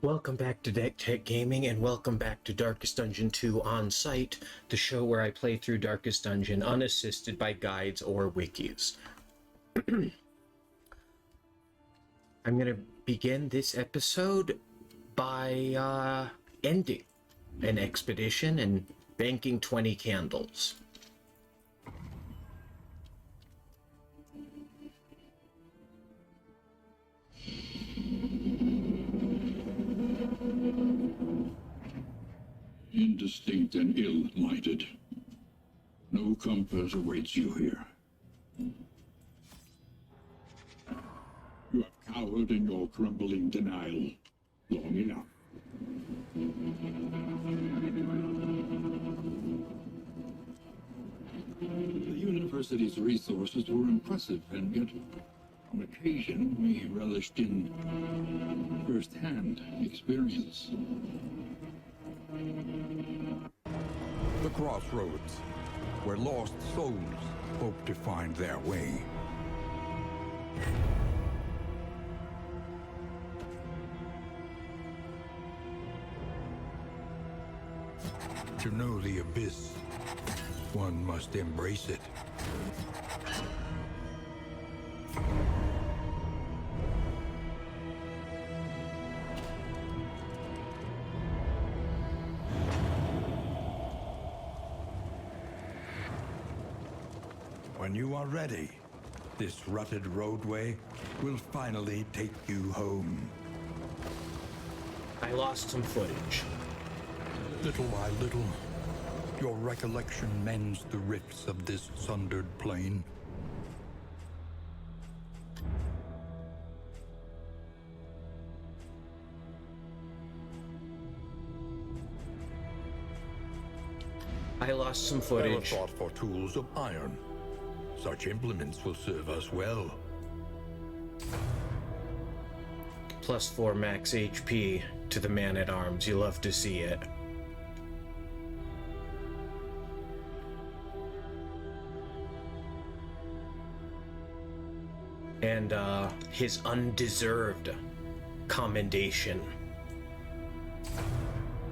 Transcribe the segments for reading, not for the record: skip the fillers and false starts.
Welcome back to Deck Tech Gaming, and welcome back to Darkest Dungeon 2 On Site, the show where I play through Darkest Dungeon unassisted by guides or wikis. I'm going to begin this episode by ending an expedition and banking 20 candles. Indistinct and ill-lighted. No comfort awaits you here. You have cowered in your crumbling denial long enough. The university's resources were impressive, and yet, on occasion, we relished in first-hand experience. The crossroads, where lost souls hope to find their way. To know the abyss, one must embrace it. When you are ready, this rutted roadway will finally take you home. I lost some footage. Little by little, your recollection mends the rifts of this sundered plain. I lost some There are footage. thought for tools of iron. Such implements will serve us well. Plus 4 max HP to the man-at-arms. You love to see it. And his undeserved commendation.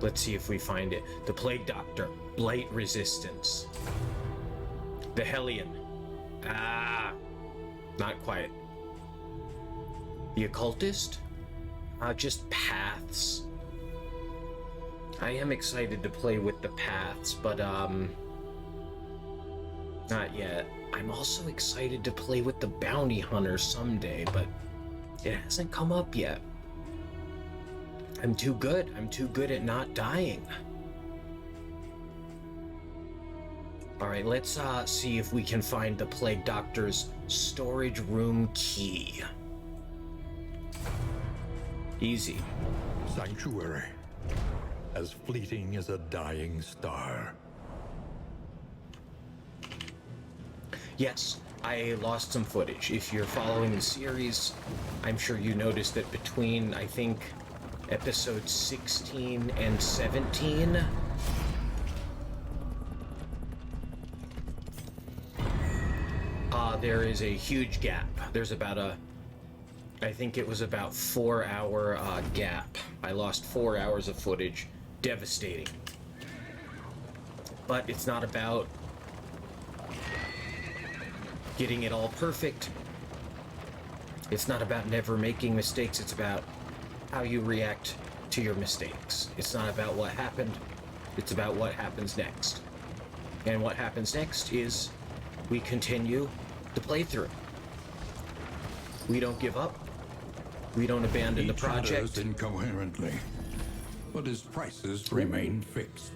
Let's see if we find it. The Plague Doctor, Blight Resistance. The Hellion. Not quite. The Occultist? Just paths. I am excited to play with the paths, but not yet. I'm also excited to play with the Bounty Hunter someday, but it hasn't come up yet. I'm too good. I'm too good at not dying. Alright, let's see if we can find the Plague Doctor's storage room key. Easy. Sanctuary, as fleeting as a dying star. Yes, I lost some footage. If you're following the series, I'm sure you noticed that between, I think, episodes 16 and 17, there is a huge gap. There's about I think it was about 4-hour gap. I lost 4 hours of footage. Devastating. But it's not about getting it all perfect. It's not about never making mistakes. It's about how you react to your mistakes. It's not about what happened. It's about what happens next. And what happens next is we continue the playthrough. We don't give up. We don't abandon the project. Each incoherently, but his prices remain fixed.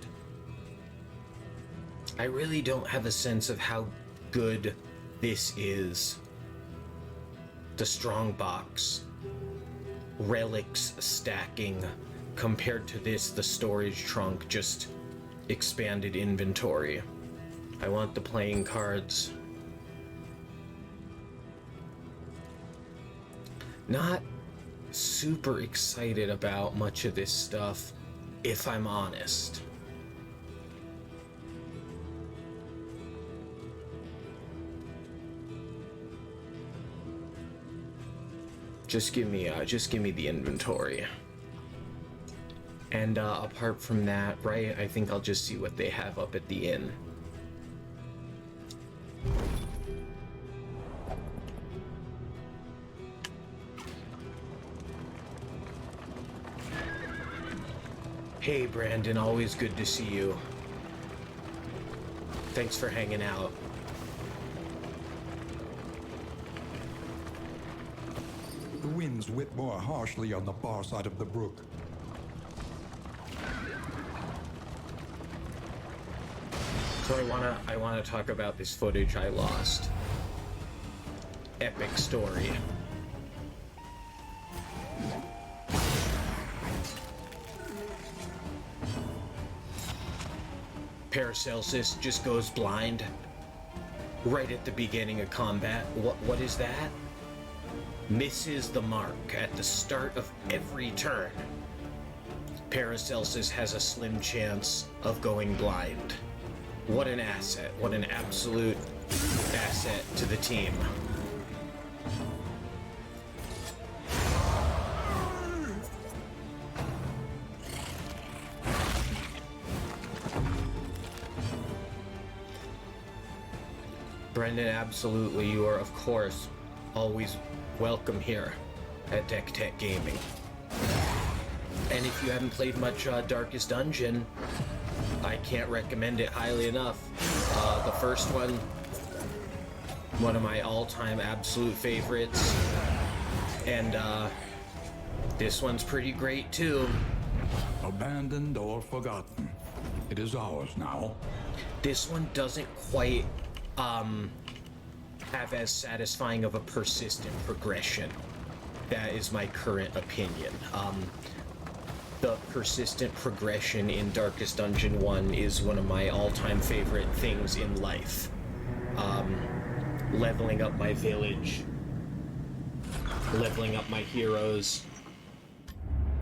I really don't have a sense of how good this is. The strong box, relics stacking, compared to this, the storage trunk, just expanded inventory. I want the playing cards. Not super excited about much of this stuff, if I'm honest. Just give me the inventory. And apart from that, right, I think I'll just see what they have up at the inn. Hey, Brandon, always good to see you. Thanks for hanging out. The winds whip more harshly on the far side of the brook. So I wanna talk about this footage I lost. Epic story. Paracelsus just goes blind right at the beginning of combat. What is that? Misses the mark at the start of every turn. Paracelsus has a slim chance of going blind. What an asset. What an absolute asset to the team. Brendan, absolutely. You are, of course, always welcome here at Deck Tech Gaming. And if you haven't played much Darkest Dungeon, I can't recommend it highly enough. The first one of my all-time absolute favorites. And this one's pretty great too. Abandoned or forgotten. It is ours now. This one doesn't quite have as satisfying of a persistent progression. That is my current opinion. The persistent progression in Darkest Dungeon 1 is one of my all-time favorite things in life. Leveling up my village, leveling up my heroes.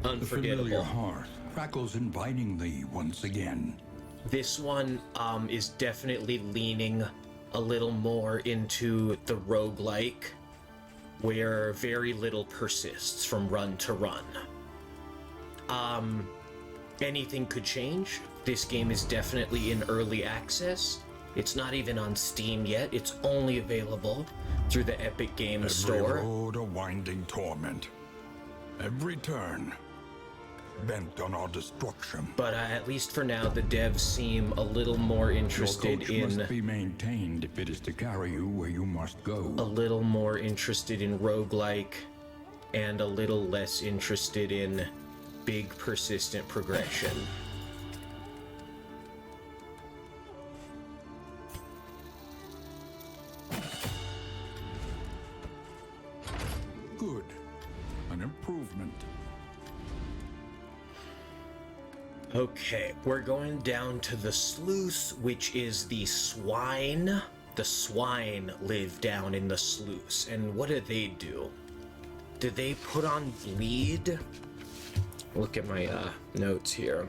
Unforgettable. The familiar hearth crackles invitingly once again. This one is definitely leaning a little more into the roguelike, where very little persists from run to run. Anything could change. This game is definitely in early access. It's not even on Steam yet. It's only available through the Epic Games Store. Every road a winding torment. Every turn bent on our destruction. But at least for now, the devs seem a little more interested Your coach in... must be maintained if it is to carry you where you must go. A little more interested in roguelike, and a little less interested in big, persistent progression. Good. An improvement. Okay, we're going down to the sluice, which is the swine. The swine live down in the sluice. And what do? Do they put on bleed? Look at my notes here.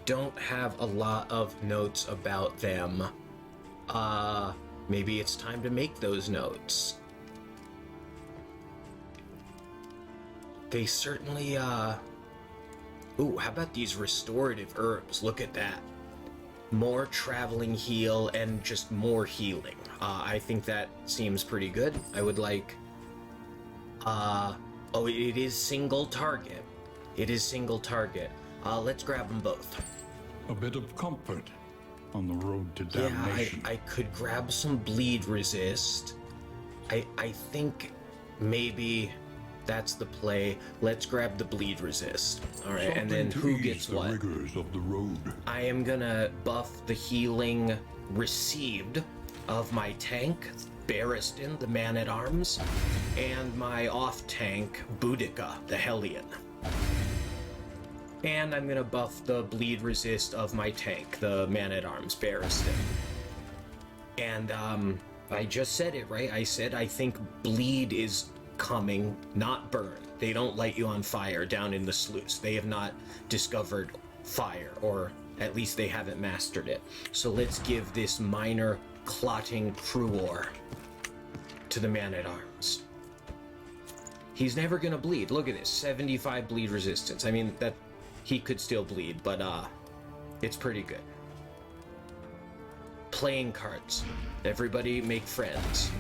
Don't have a lot of notes about them. Maybe it's time to make those notes. They certainly, Ooh, how about these restorative herbs? Look at that. More traveling heal and just more healing. I think that seems pretty good. I would like... Oh, it is single target. It is single target. Let's grab them both. A bit of comfort on the road to damnation. Yeah, I could grab some bleed resist. I think maybe that's the play. Let's grab the bleed resist. All right, and then who gets what? The rigors of the road. I am gonna buff the healing received of my tank, Barristan, the man-at-arms, and my off-tank, Boudica, the Hellion. And I'm gonna buff the bleed resist of my tank, the man-at-arms, Barristan. And, I just said it, right? I said I think bleed is coming, not burn. They don't light you on fire down in the sluice. They have not discovered fire, or at least they haven't mastered it. So let's give this minor clotting pruor to the man-at-arms. He's never gonna bleed. Look at this, 75 bleed resistance. I mean, that he could still bleed, but it's pretty good. Playing cards. Everybody make friends.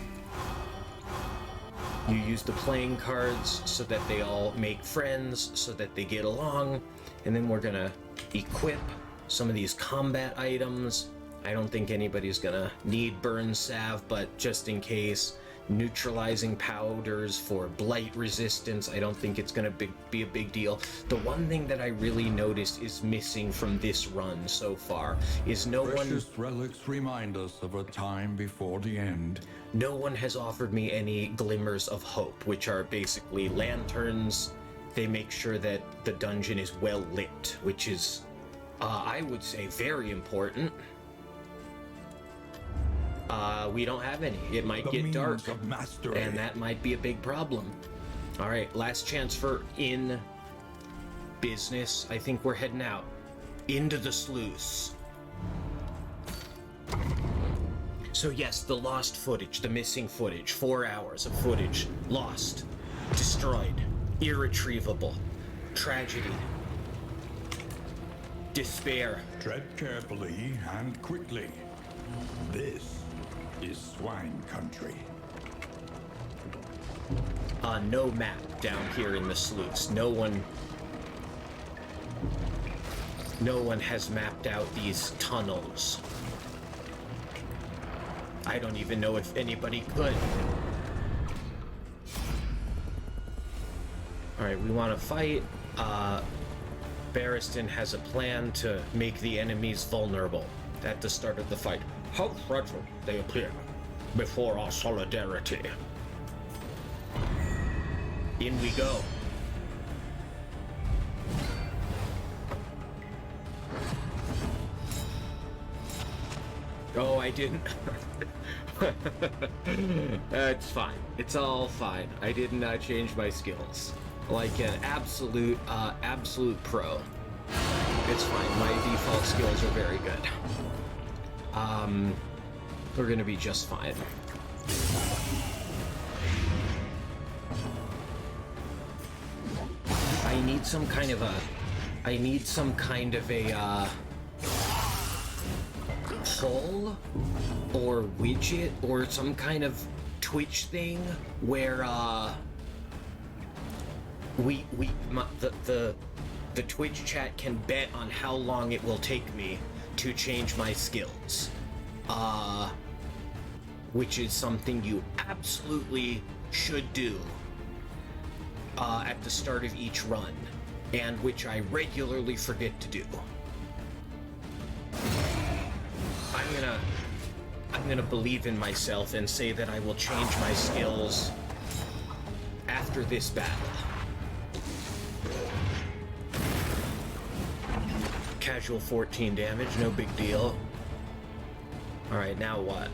You use the playing cards so that they all make friends, so that they get along, and then we're gonna equip some of these combat items. I don't think anybody's gonna need burn salve, but just in case, neutralizing powders for blight resistance. I don't think it's gonna be a big deal. The one thing that I really noticed is missing from this run so far is Precious relics remind us of a time before the end. no one has offered me any glimmers of hope, which are basically lanterns. They make sure that the dungeon is well lit, which is, I would say, very important. We don't have any. It might get dark, and that might be a big problem. All right, last chance for in business. I think we're heading out into the sluice. So yes, the lost footage, the missing footage, 4 hours of footage, lost, destroyed, irretrievable, tragedy, despair. Tread carefully and quickly. This is swine country. No map down here in the sluice. No one has mapped out these tunnels. I don't even know if anybody could. Alright, we want to fight. Barristan has a plan to make the enemies vulnerable at the start of the fight. How fragile they appear before our solidarity. In we go. Oh, I didn't. It's fine. It's all fine. I didn't change my skills. Like an absolute pro. It's fine. My default skills are very good. We're gonna be just fine. I need some kind of a pull or widget or some kind of Twitch thing where the Twitch chat can bet on how long it will take me to change my skills, which is something you absolutely should do at the start of each run, and which I regularly forget to do. I'm gonna believe in myself and say that I will change my skills after this battle. Casual 14 damage, no big deal. Alright, now what?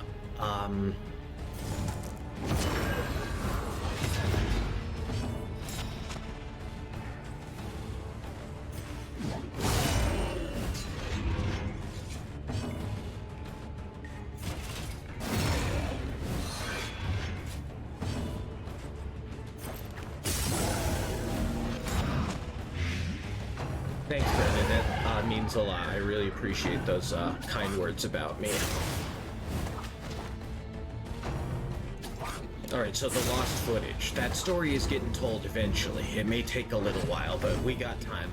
Thanks, Brendan. That means a lot. I really appreciate those kind words about me. Alright, so the lost footage. That story is getting told eventually. It may take a little while, but we got time.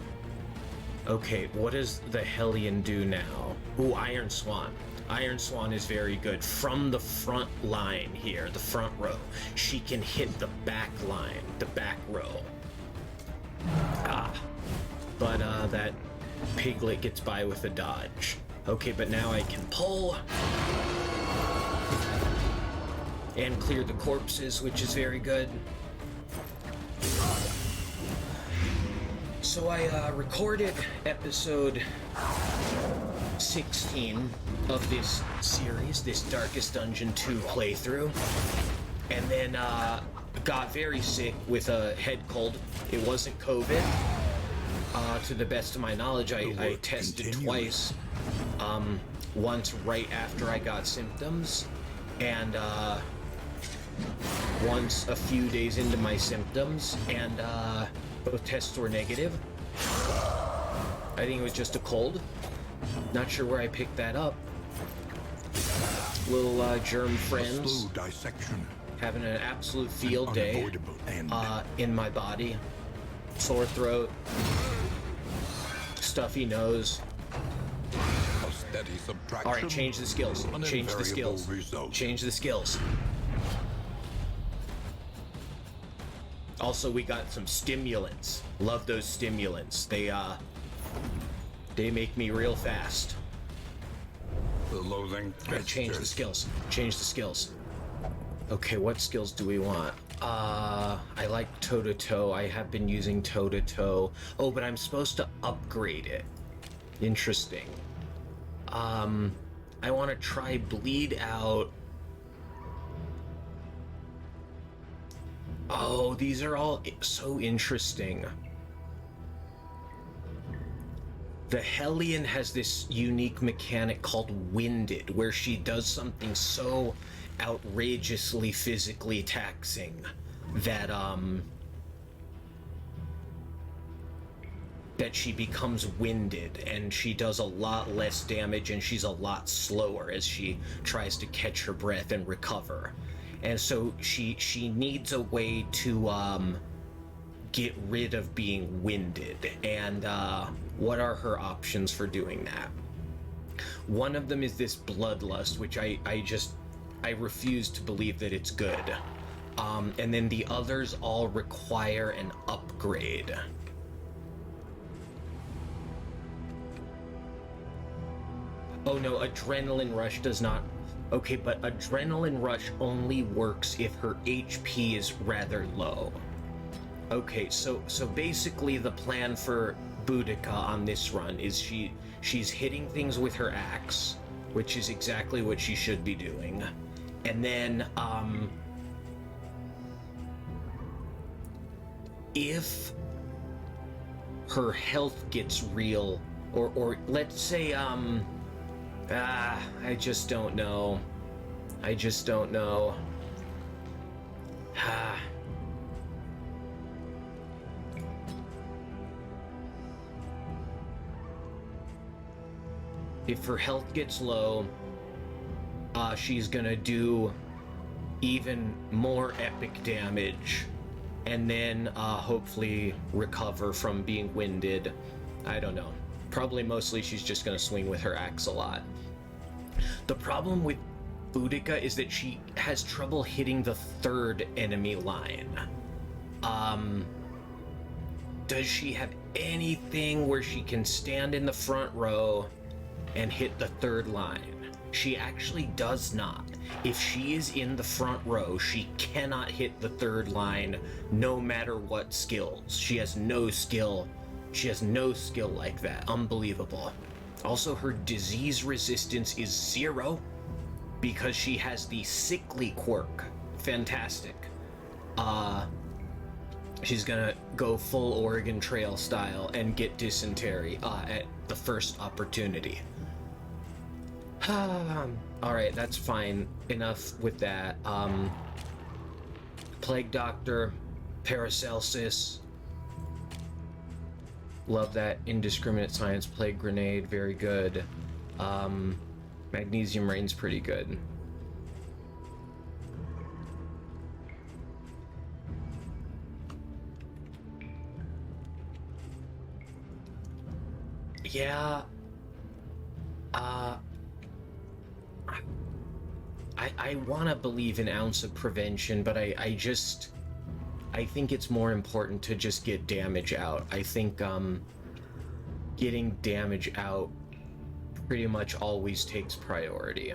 Okay, what does the Hellion do now? Ooh, Iron Swan. Iron Swan is very good. From the front line here, the front row, she can hit the back line, the back row. But that piglet gets by with a dodge. Okay, but now I can pull and clear the corpses, which is very good. So I recorded episode 16 of this series, this Darkest Dungeon 2 playthrough, and then got very sick with a head cold. It wasn't COVID. To the best of my knowledge, I tested twice. Once right after I got symptoms, and once a few days into my symptoms, and both tests were negative. I think it was just a cold. Not sure where I picked that up. Little germ friends. Slow dissection. Having an absolute field day Unavoidable end. in my body. Sore throat. Stuffy nose. A steady subtraction. All right, change the skills. An Change the invariable skills. result. Change the skills. Also, we got some stimulants. Love those stimulants. They make me real fast. The loathing. All right, change the skills. Change the skills. Okay, what skills do we want? I like toe-to-toe. I have been using toe-to-toe. Oh, but I'm supposed to upgrade it. Interesting. I want to try bleed out. Oh, these are all so interesting. The Hellion has this unique mechanic called Winded, where she does something so outrageously physically taxing that that she becomes winded, and she does a lot less damage, and she's a lot slower as she tries to catch her breath and recover. And so she needs a way to get rid of being winded. And what are her options for doing that? One of them is this bloodlust, which I refuse to believe that it's good. And then the others all require an upgrade. Oh no, Adrenaline Rush does not. Okay, but Adrenaline Rush only works if her HP is rather low. Okay, so basically the plan for Boudica on this run is she's hitting things with her axe, which is exactly what she should be doing. And then if her health gets real, or let's say I just don't know. I just don't know. If her health gets low, she's gonna do even more epic damage, and then hopefully recover from being winded. I don't know. Probably mostly she's just gonna swing with her axe a lot. The problem with Boudica is that she has trouble hitting the third enemy line. Does she have anything where she can stand in the front row and hit the third line? She actually does not. If she is in the front row, she cannot hit the third line no matter what skills. She has no skill. She has no skill like that. Unbelievable. Also, her disease resistance is 0 because she has the sickly quirk. Fantastic. She's gonna go full Oregon Trail style and get dysentery at the first opportunity. Alright, that's fine. Enough with that. Plague Doctor, Paracelsus. Love that. Indiscriminate Science, Plague Grenade, very good. Magnesium Rain's pretty good. Yeah. I want to believe an ounce of prevention, but I think it's more important to just get damage out. I think getting damage out pretty much always takes priority.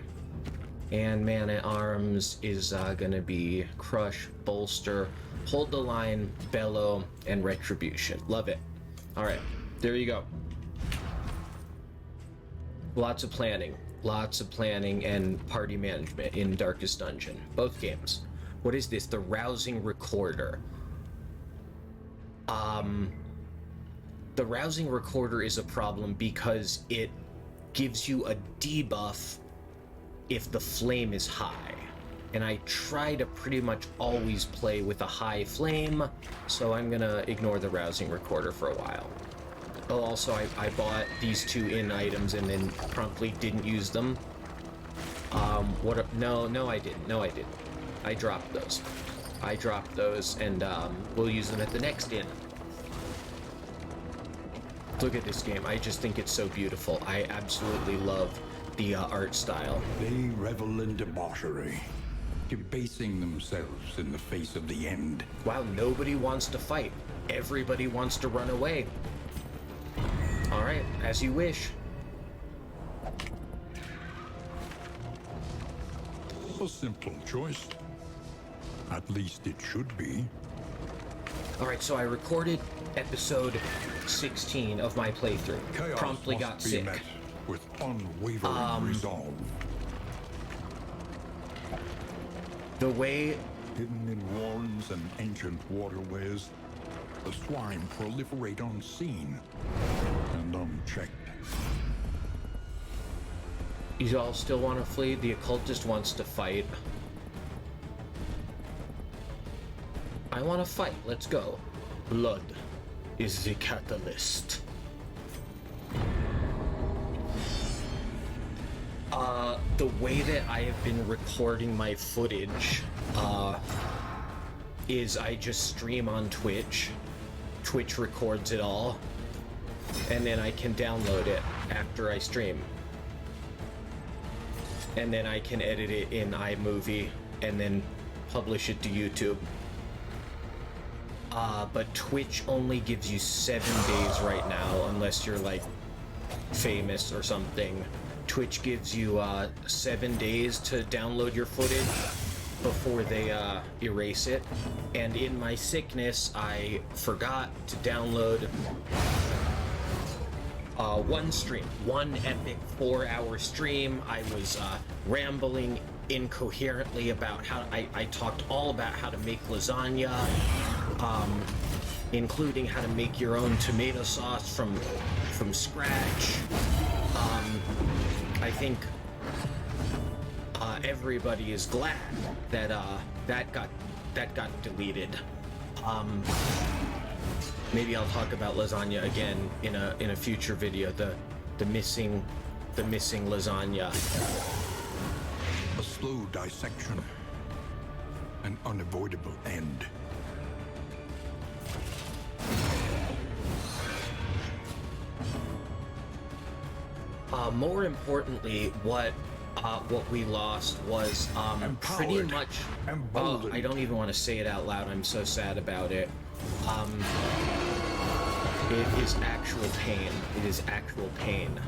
And Man at Arms is gonna be Crush, Bolster, Hold the Line, Bellow, and Retribution. Love it. Alright, there you go. Lots of planning and party management in Darkest Dungeon. Both games. What is this? The Rousing Recorder. The Rousing Recorder is a problem because it gives you a debuff if the flame is high. and I try to pretty much always play with a high flame, so I'm gonna ignore the rousing recorder for a while. Oh, also, I bought these 2 in items and then promptly didn't use them. No, I didn't. I dropped those. And we'll use them at the next inn. Look at this game. I just think it's so beautiful. I absolutely love the art style. They revel in debauchery, debasing themselves in the face of the end. Wow, nobody wants to fight. Everybody wants to run away. All right, as you wish. A simple choice. At least it should be. All right, so I recorded episode 16 of my playthrough. Chaos Promptly must got be sick. met with unwavering resolve. The way Hidden in warrens and ancient waterways, the swine proliferate unseen and unchecked. you all still want to flee, the occultist wants to fight. I want to fight. Let's go. Blood is the catalyst. The way that I have been recording my footage is I just stream on Twitch. Twitch records it all, and then I can download it after I stream. And then I can edit it in iMovie and then publish it to YouTube. But Twitch only gives you 7 days right now, unless you're like famous or something. Twitch gives you 7 days to download your footage before they erase it. And in my sickness, I forgot to download one epic 4-hour stream. I was rambling incoherently about how I talked all about how to make lasagna, including how to make your own tomato sauce from scratch. I think everybody is glad that that got deleted. Maybe I'll talk about lasagna again in a future video. The missing lasagna. A slow dissection, an unavoidable end. More importantly, what we lost was pretty Empowered. much. Emboldened. I don't even want to say it out loud. I'm so sad about it. It is actual pain. It is actual pain.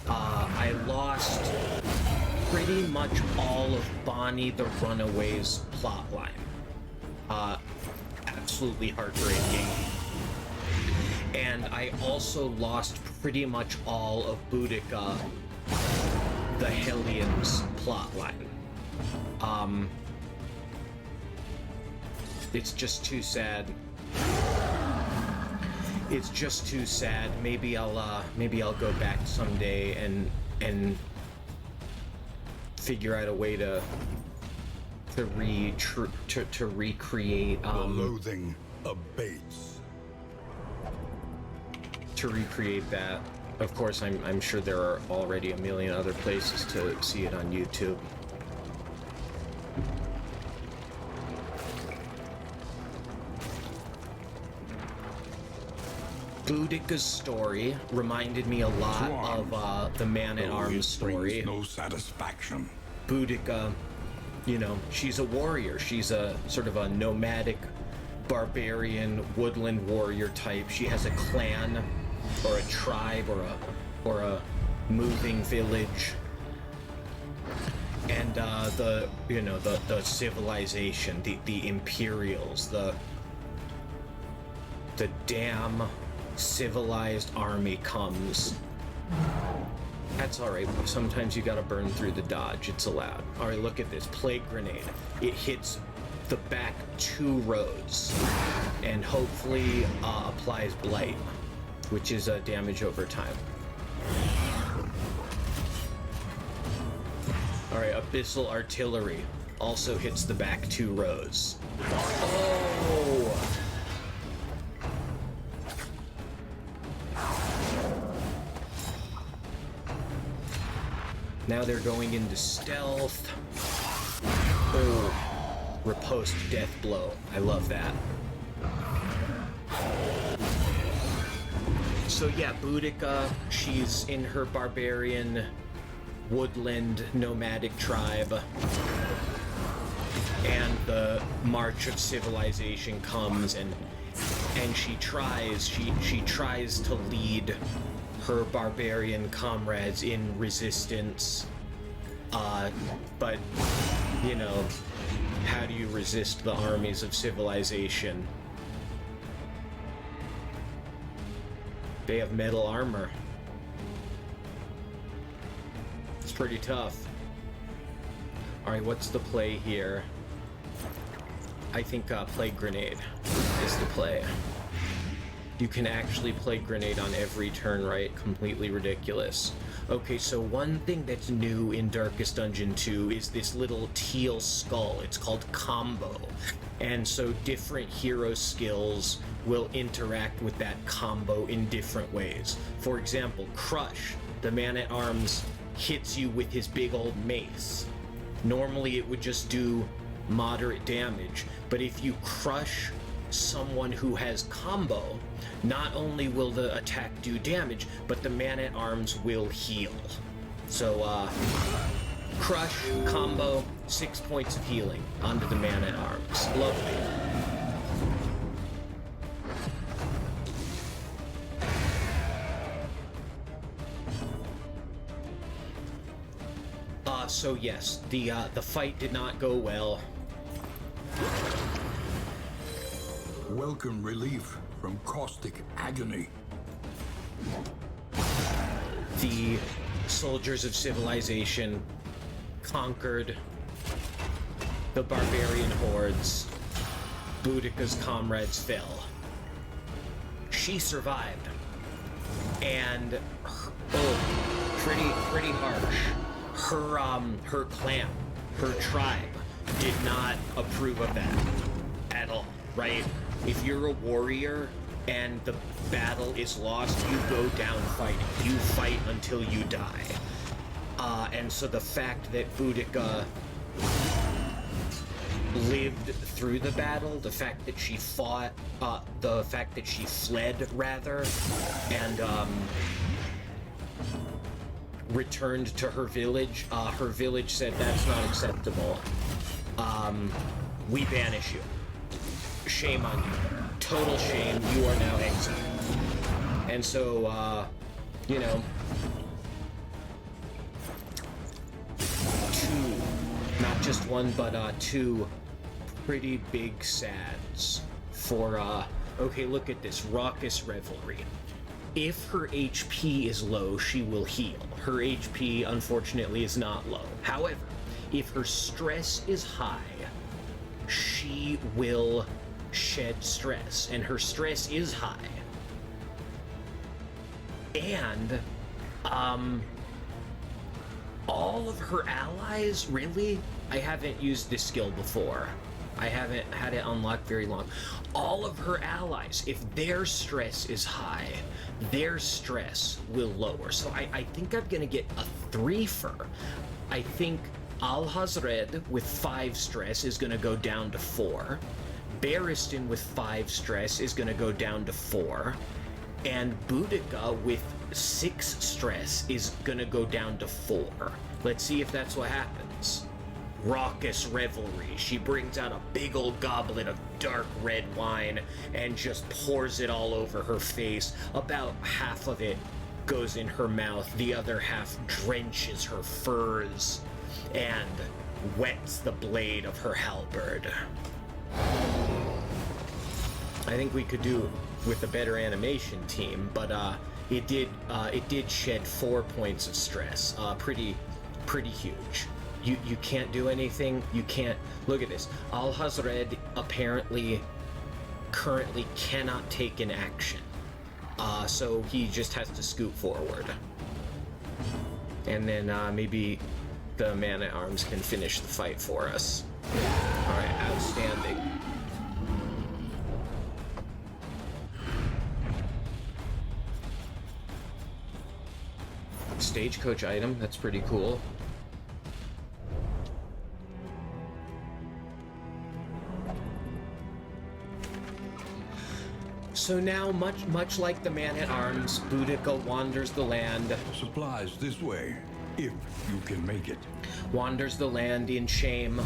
I lost pretty much all of Bonnie the Runaway's plotline. Absolutely heartbreaking. And I also lost pretty much all of Boudica, the Hellions plotline. It's just too sad. It's just too sad. Maybe I'll go back someday and figure out a way to recreate The loathing abates. to recreate that. Of course, I'm sure there are already a million other places to see it on YouTube. Boudica's story reminded me a lot of the Man-at-Arms story. Brings no satisfaction. Boudica, you know, she's a warrior. She's a sort of a nomadic, barbarian, woodland warrior type. She has a clan, or a tribe, or a moving village. And the civilization, the Imperials, the damn civilized army comes. That's alright. Sometimes you gotta burn through the dodge. It's allowed. Alright, look at this. Plague grenade. It hits the back 2 rows and hopefully applies blight, which is damage over time. Alright, abyssal artillery. also hits the back 2 rows. Oh! Now they're going into stealth. Oh, riposte death blow. I love that. So yeah, Boudica, she's in her barbarian woodland nomadic tribe. And the march of civilization comes, and she tries to lead her barbarian comrades in resistance, but you know, how do you resist the armies of civilization? They have metal armor. It's pretty tough. Alright, what's the play here? I think Plague Grenade is the play. You can actually Plague Grenade on every turn, right? Completely ridiculous. Okay, so one thing that's new in Darkest Dungeon 2 is this little teal skull. It's called Combo. And so different hero skills will interact with that combo in different ways. For example, Crush, the man-at-arms, hits you with his big old mace. Normally it would just do moderate damage, but if you crush someone who has combo, not only will the attack do damage, but the man-at-arms will heal. So, crush, combo, 6 points of healing onto the man-at-arms. Lovely. So yes, the fight did not go well. Welcome relief from caustic agony. The soldiers of civilization conquered the barbarian hordes. Boudica's comrades fell. She survived. And pretty harsh. Her clan, her tribe, did not approve of that at all, right? If you're a warrior and the battle is lost, you go down fighting. You fight until you die. And so the fact that Boudica lived through the battle, the fact that she fought, the fact that she fled, rather, and returned to her village said, that's not acceptable. We banish you. Shame on you. Total shame. You are now exiled. And so, you know, two, not just one, but two pretty big sads for, okay, look at this. Raucous Revelry. If her HP is low, she will heal. Her HP, unfortunately, is not low. However, if her stress is high, she will shed stress, and her stress is high. And, all of her allies, really? I haven't used this skill before. I haven't had it unlocked very long. All of her allies, if their stress is high, their stress will lower. So I think I'm gonna get a 3-fer. I think Al-Hazred with 5 stress is gonna go down to 4. Barristan with 5 stress is gonna go down to 4. And Boudica with 6 stress is gonna go down to 4. Let's see if that's what happens. Raucous Revelry. She brings out a big old goblet of dark red wine and just pours it all over her face. About half of it goes in her mouth, the other half drenches her furs and wets the blade of her halberd. I think we could do with a better animation team, but it did shed 4 points of stress. Pretty huge. You can't do anything. You can't. Look at this. Al-Hazred apparently currently cannot take an action. So he just has to scoot forward. And then maybe the man-at-arms can finish the fight for us. Alright, outstanding. Stagecoach item, that's pretty cool. So now, much like the man-at-arms, Boudica wanders the land. Supplies this way, if you can make it. Wanders the land in shame.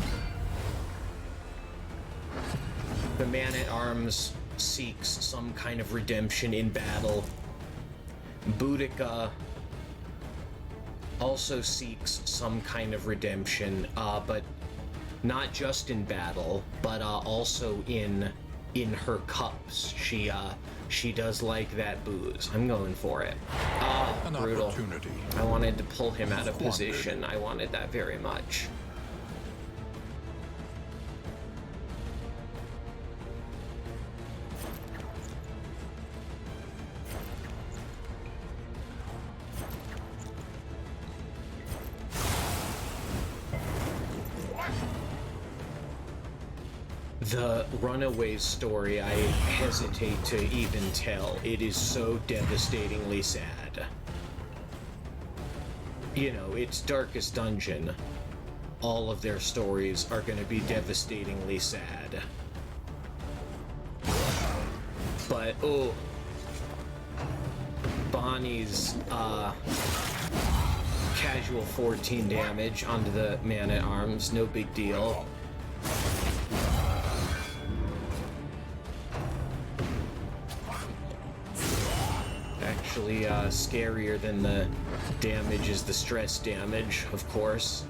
The man-at-arms seeks some kind of redemption in battle. Boudica also seeks some kind of redemption, but not just in battle, but also in her cups. She does like that booze. I'm going for it. An Brutal. opportunity. I wanted to pull him out of position. I wanted that very much. The Runaways story, I hesitate to even tell. It is so devastatingly sad. You know, it's Darkest Dungeon. All of their stories are going to be devastatingly sad. But, oh, Bonnie's, casual 14 damage onto the man-at-arms, no big deal. Actually, scarier than the damage is the stress damage, of course.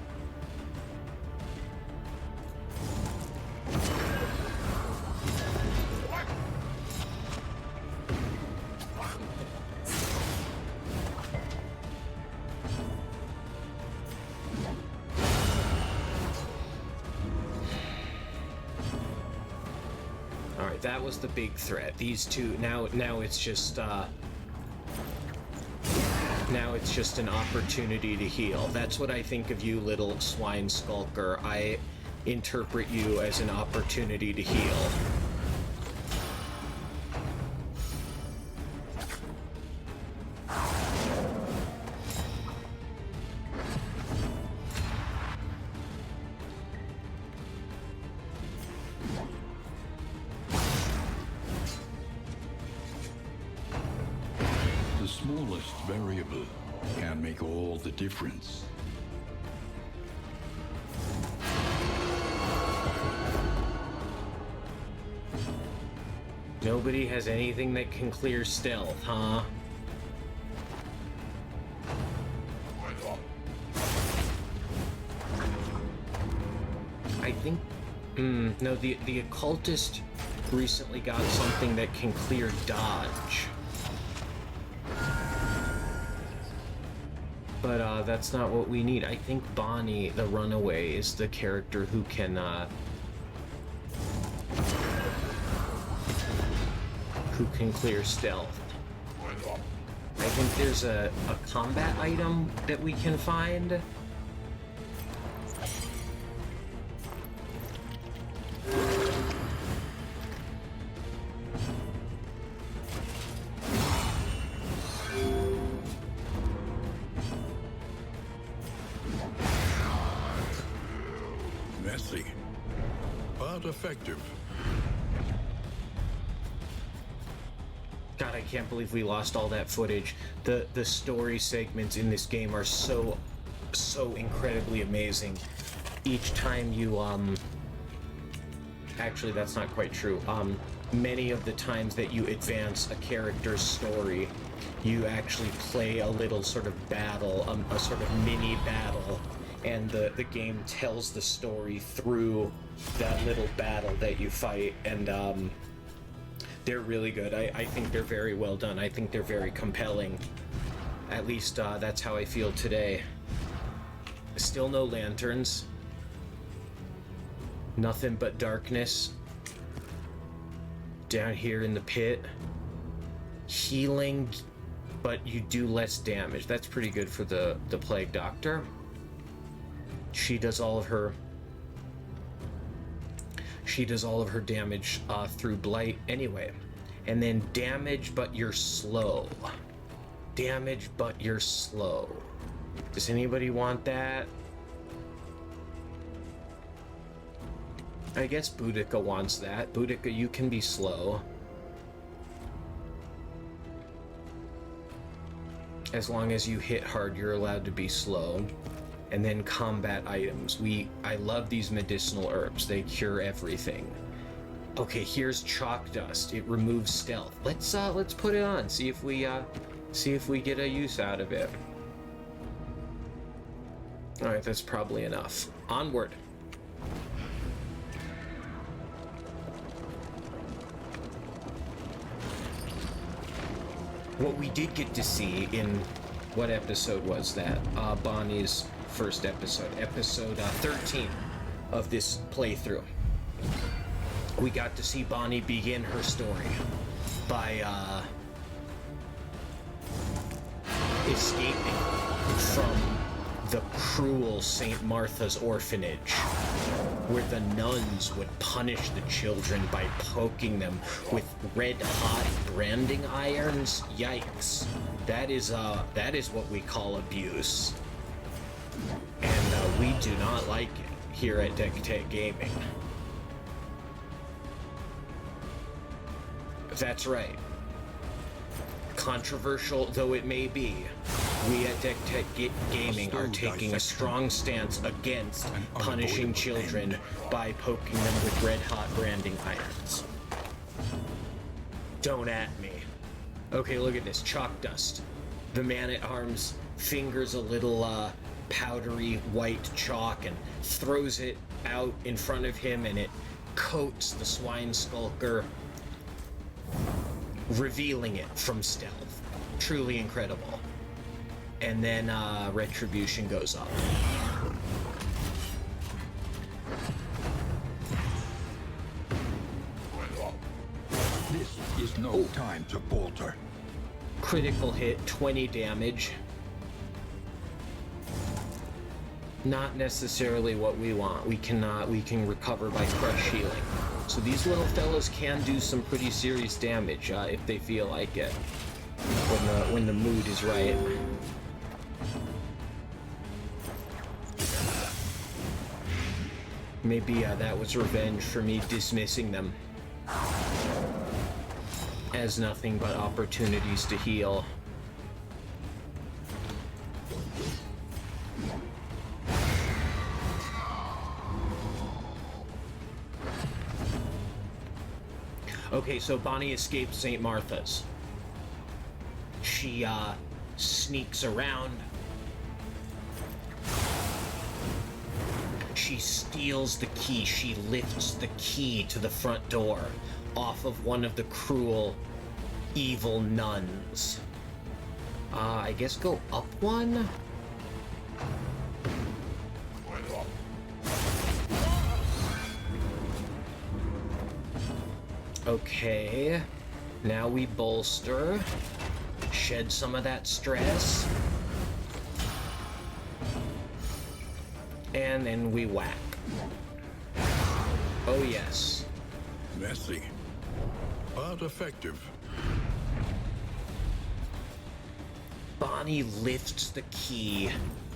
Alright, that was the big threat. These two, now it's just, now it's just an opportunity to heal. That's what I think of you, little swine skulker. I interpret you as an opportunity to heal. The smallest variable can make all the difference. Nobody has anything that can clear stealth, huh? I think... no, the occultist recently got something that can clear dodge. But that's not what we need. I think Bonnie, the runaway, is the character who can clear stealth. I think there's a combat item that we can find. Messy, but effective. God, I can't believe we lost all that footage. The story segments in this game are so incredibly amazing. Each time you actually, that's not quite true. Many of the times that you advance a character's story, you actually play a little sort of battle, a sort of mini battle, and the game tells the story through that little battle that you fight, and they're really good. I think they're very well done. I think they're very compelling. At least that's how I feel today. Still no lanterns. Nothing but darkness. Down here in the pit. Healing, but you do less damage. That's pretty good for the Plague Doctor. she does all of her damage through blight anyway. And then damage, but you're slow. Damage, but you're slow. Does anybody want that? I guess Boudica wants that. Boudica, you can be slow. As long as you hit hard, you're allowed to be slow. And then combat items. I love these medicinal herbs. They cure everything. Okay, here's chalk dust. It removes stealth. Let's put it on. See if we get a use out of it. All right, that's probably enough. Onward. What we did get to see in what episode was that? Bonnie's first episode, episode 13 of this playthrough. We got to see Bonnie begin her story by escaping from the cruel St. Martha's orphanage, where the nuns would punish the children by poking them with red-hot branding irons. Yikes. That is what we call abuse. And we do not like it here at Tech Gaming. That's right. Controversial though it may be, we at Tech Gaming are taking a strong stance against punishing children by poking them with red-hot branding irons. Don't at me. Okay, look at this. Chalk dust. The man-at-arms fingers a little powdery white chalk and throws it out in front of him, and it coats the swine skulker, revealing it from stealth. Truly incredible. And then retribution goes up. This is no time to falter. Critical hit, 20 damage. Not necessarily what we want. We can recover by crush healing. So these little fellows can do some pretty serious damage if they feel like it. When the mood is right. Maybe that was revenge for me dismissing them as nothing but opportunities to heal. Okay, so Bonnie escaped St. Martha's. She sneaks around. She steals the key. She lifts the key to the front door off of one of the cruel, evil nuns. I guess go up one? Okay. Now we bolster. Shed some of that stress. And then we whack. Oh yes. Messy, but effective. Bonnie lifts the key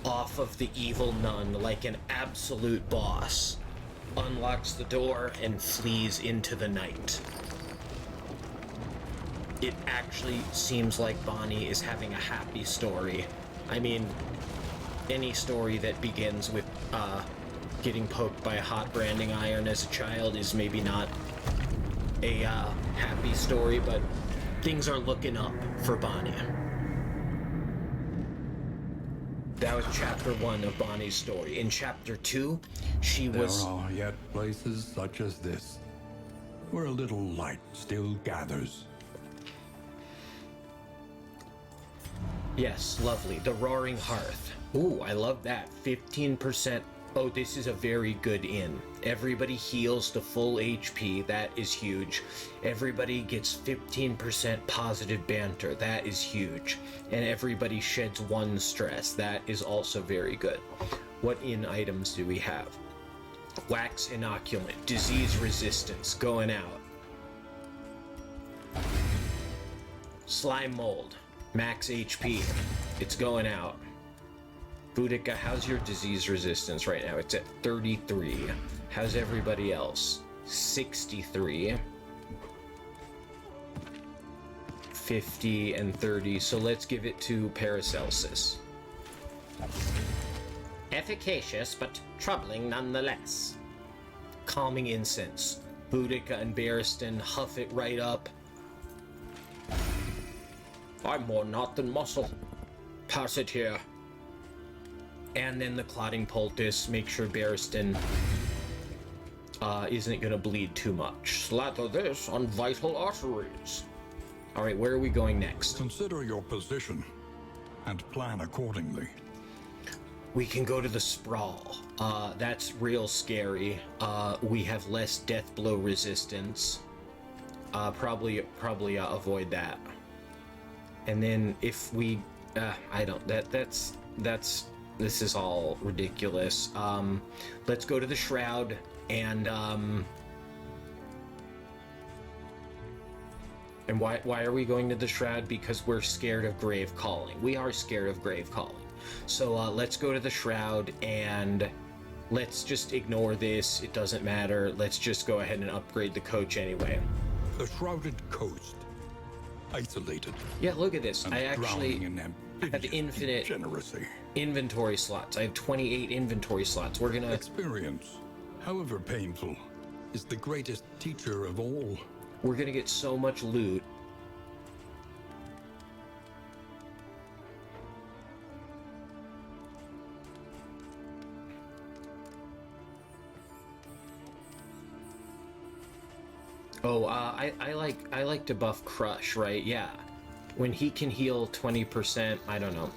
off of the evil nun like an absolute boss, unlocks the door, and flees into the night. It actually seems like Bonnie is having a happy story. I mean, any story that begins with getting poked by a hot branding iron as a child is maybe not a happy story, but things are looking up for Bonnie. That was chapter 1 of Bonnie's story. In chapter 2, she was... There are yet places such as this, where a little light still gathers. Yes, lovely. The Roaring Hearth. Ooh, I love that. 15%. Oh, this is a very good inn. Everybody heals to full HP. That is huge. Everybody gets 15% positive banter. That is huge. And everybody sheds 1 stress. That is also very good. What in items do we have? Wax inoculant, disease resistance, going out. Slime mold, max HP, it's going out. Boudica, how's your disease resistance right now? It's at 33. How's everybody else? 63. 50 and 30. So let's give it to Paracelsus. Efficacious, but troubling nonetheless. Calming incense. Boudica and Barristan huff it right up. I'm more knot than muscle. Pass it here. And then the clotting poultice. Make sure Barristan isn't gonna bleed too much. Slather this on vital arteries. Alright, where are we going next? Consider your position and plan accordingly. We can go to the sprawl. That's real scary. We have less death blow resistance. Probably avoid that. And then if we, I don't. That's. This is all ridiculous. Let's go to the Shroud and why are we going to the Shroud? Because we're scared of grave calling. We are scared of grave calling. So let's go to the Shroud and let's just ignore this. It doesn't matter. Let's just go ahead and upgrade the coach anyway. The shrouded coast, isolated. Yeah, look at this. And I actually drowning in have amphibious infinite degeneracy. inventory slots. I have 28 inventory slots. We're gonna... Experience, however painful, is the greatest teacher of all. We're gonna get so much loot. Oh, I like to buff Crush, right? Yeah. When he can heal 20%, I don't know.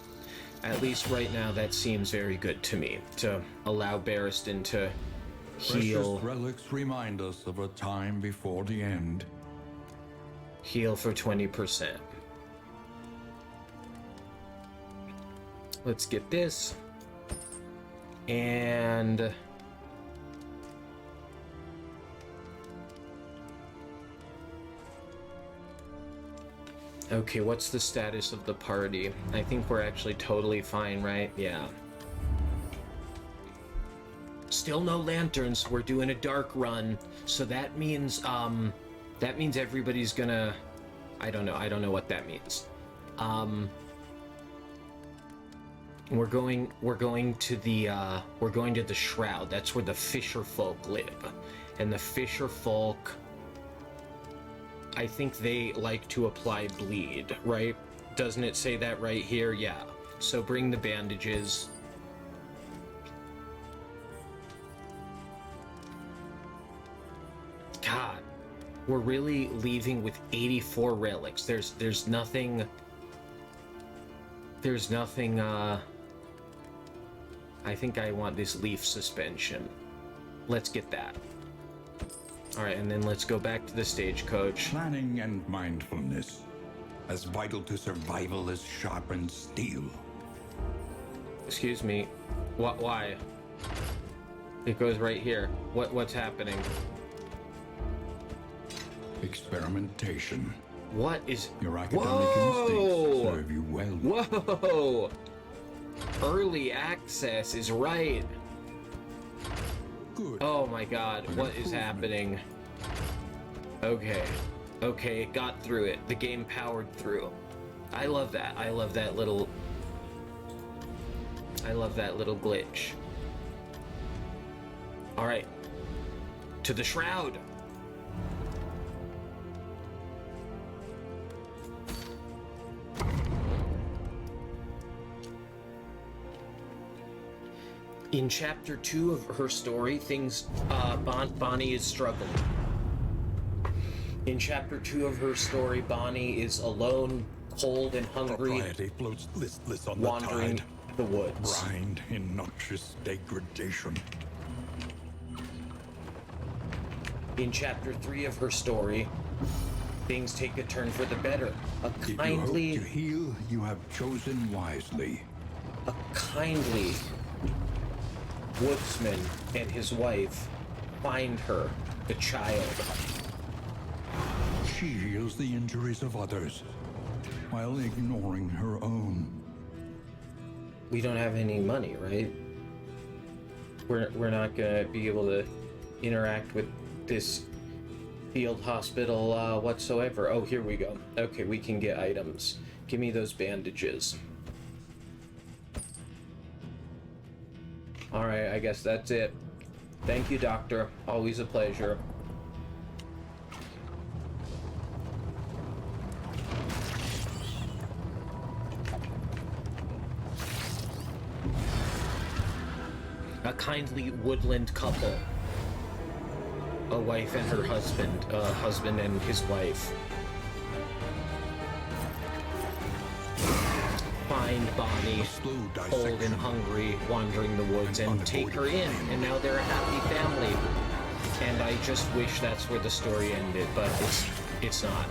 At least right now, that seems very good to me. To allow Barristan to heal. Precious relics remind us of a time before the end. Heal for 20%. Let's get this. And... okay, what's the status of the party? I think we're actually totally fine, right? Yeah. Still no lanterns. We're doing a dark run, so that means everybody's gonna... I don't know what that means. We're going to the Shroud. That's where the fisherfolk live. And the fisherfolk, I think they like to apply bleed, right? Doesn't it say that right here? Yeah. So bring the bandages. God, we're really leaving with 84 relics. There's nothing. I think I want this leaf suspension. Let's get that. Alright, and then let's go back to the stagecoach. Planning and mindfulness, as vital to survival as sharpened steel. Excuse me. Why? It goes right here. What's happening? Experimentation. What is... Your academic Whoa! instincts serve you well. Whoa! Early access is right. Good. Oh my god, what is happening? Okay. Okay, it got through it. The game powered through. I love that. I love that little glitch. Alright. To the Shroud. In chapter 2 of her story, Bonnie is struggling. In chapter 2 of her story, Bonnie is alone, cold and hungry, Propriety floats listless on the wandering tide. the woods. Blind in noxious degradation. In chapter 3 of her story, things take a turn for the better. If you hope to heal, you have chosen wisely. A kindly woodsman and his wife find her, the child. She heals the injuries of others, while ignoring her own. We don't have any money, right? We're not gonna be able to interact with this field hospital whatsoever. Oh, here we go. Okay, we can get items. Give me those bandages. Alright, I guess that's it. Thank you, Doctor. Always a pleasure. A kindly woodland couple. A wife and her husband. A husband and his wife. Find Bonnie, old and hungry, wandering the woods, and take her in. And now they're a happy family. And I just wish that's where the story ended, but it's not.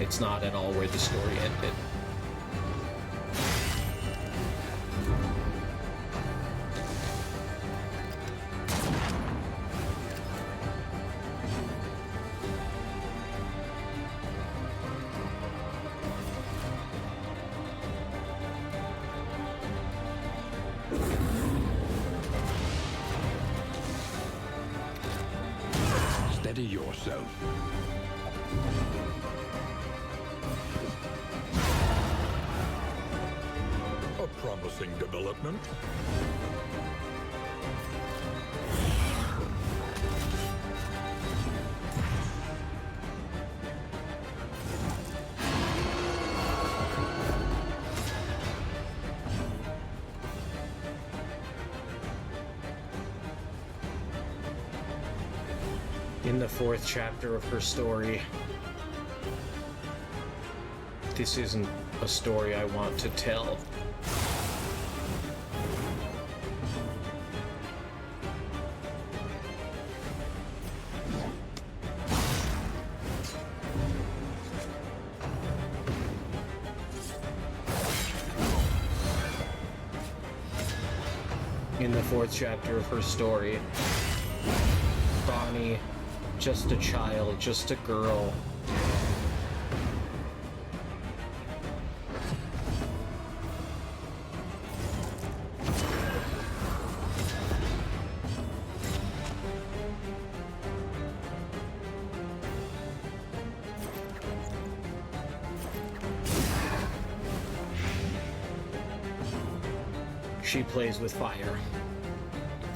It's not at all where the story ended. Steady yourself. A promising development. In the 4th chapter of her story, this isn't a story I want to tell. In the 4th chapter of her story, Bonnie, just a child, just a girl. She plays with fire.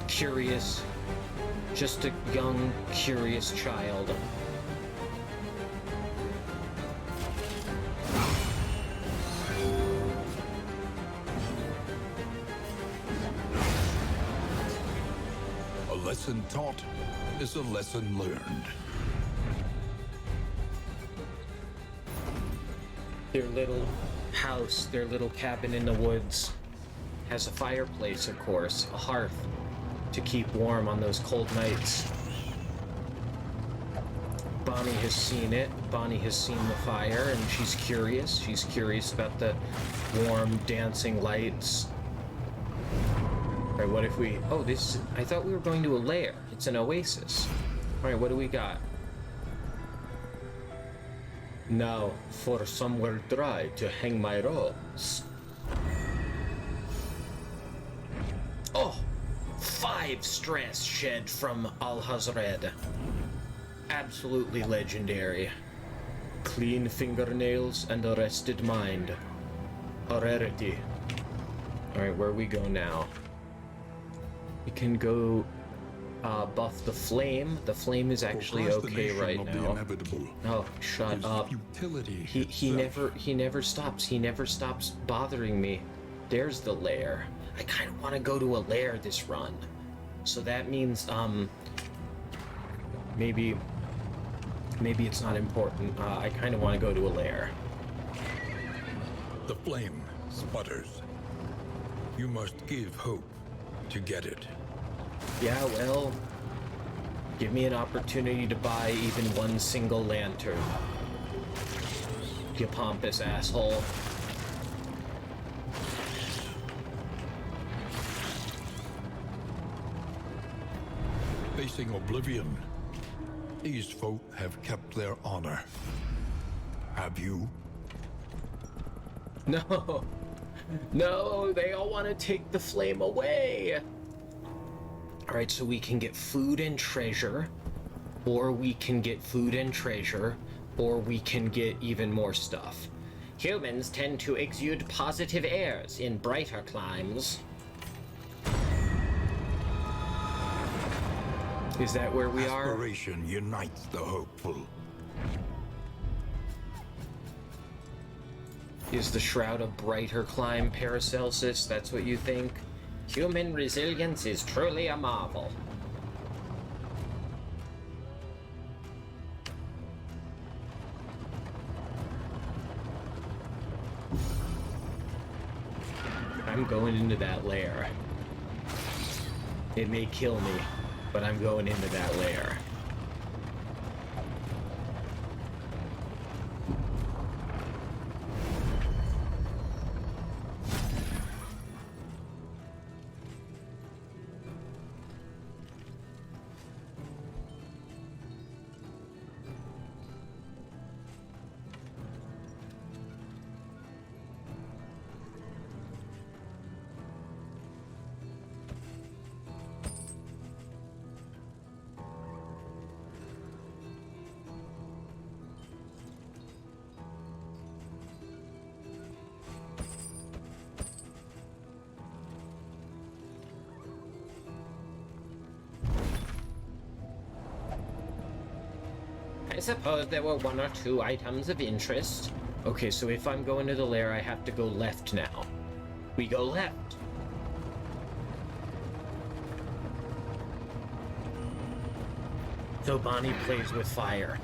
Curious. Just a young, curious child. A lesson taught is a lesson learned. Their little house, their little cabin in the woods, has a fireplace, of course, a hearth, to keep warm on those cold nights. Bonnie has seen it. Bonnie has seen the fire, and she's curious. She's curious about the warm, dancing lights. Alright, what if we... Oh, this... I thought we were going to a lair. It's an oasis. Alright, what do we got? Now, for somewhere dry to hang my robes. Oh! 5 stress shed from Al-Hazred. Absolutely legendary. Clean fingernails and a rested mind. A rarity. Alright, where we go now? We can go buff the flame. The flame is actually okay right now. Oh, shut up. He never stops. He never stops bothering me. There's the lair. I kind of want to go to a lair this run. So that means, maybe it's not important. I kind of want to go to a lair. The flame sputters. You must give hope to get it. Yeah, well, Give me an opportunity to buy even one single lantern. You pompous asshole. Facing oblivion, these folk have kept their honor. Have you? No. No, they all want to take the flame away. Alright, so we can get food and treasure, or we can get food and treasure, or we can get even more stuff. Humans tend to exude positive airs in brighter climes. Is that where we are? Aspiration unites the hopeful. Is the Shroud a brighter climb, Paracelsus? That's what you think? Human resilience is truly a marvel. I'm going into that lair. It may kill me, but I'm going into that lair. I suppose there were one or two items of interest. Okay, so if I'm going to the lair, I have to go left now. We go left. So Bonnie plays with fire.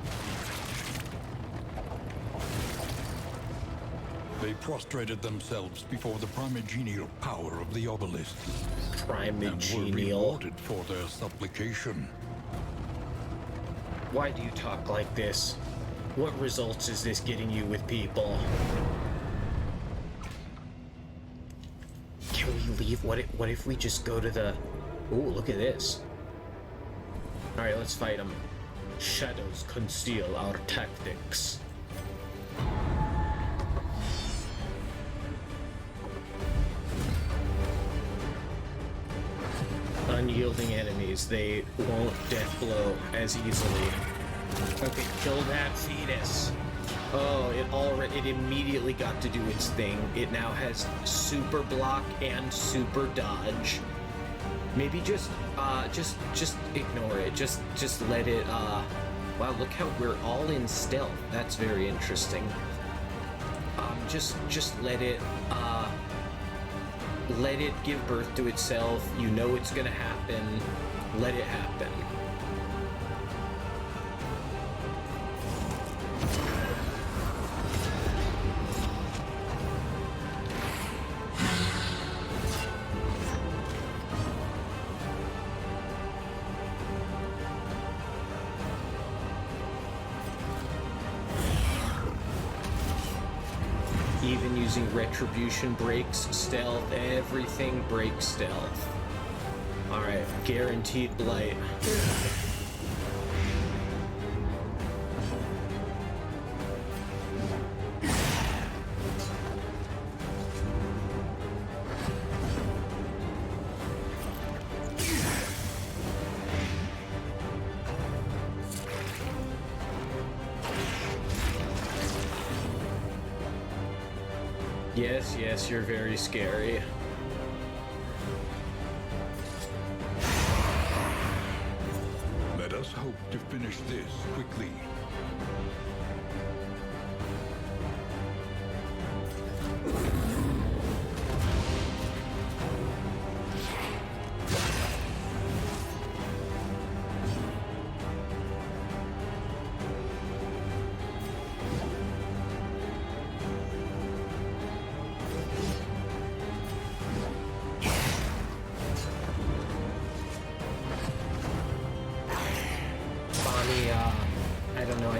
They prostrated themselves before the primigenial power of the obelisk. And were Primigenial. rewarded for their supplication. Why do you talk like this? What results is this getting you with people? Can we leave? What if we just go to the... Ooh, look at this. Alright, let's fight them. Shadows conceal our tactics. Unyielding enemies, they won't death blow as easily. Okay, kill that fetus. Oh, it immediately got to do its thing. It now has super block and super dodge. Maybe just ignore it. Just let it, wow, look how we're all in stealth. That's very interesting. Just let it give birth to itself. You know it's gonna happen. Let it happen. Even using retribution breaks stealth. Everything breaks stealth. Alright, guaranteed blight. Yes, you're very scary. Let us hope to finish this quickly.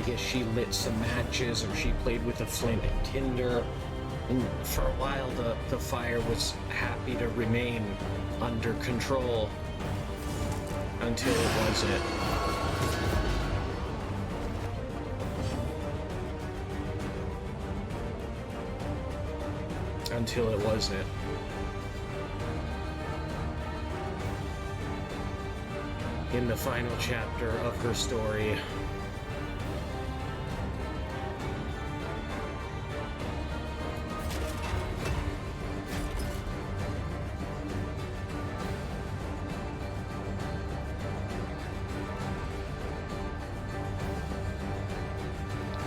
guess she lit some matches or she played with a flint and tinder. And for a while, the fire was happy to remain under control until it wasn't. Until it wasn't. In the final chapter of her story,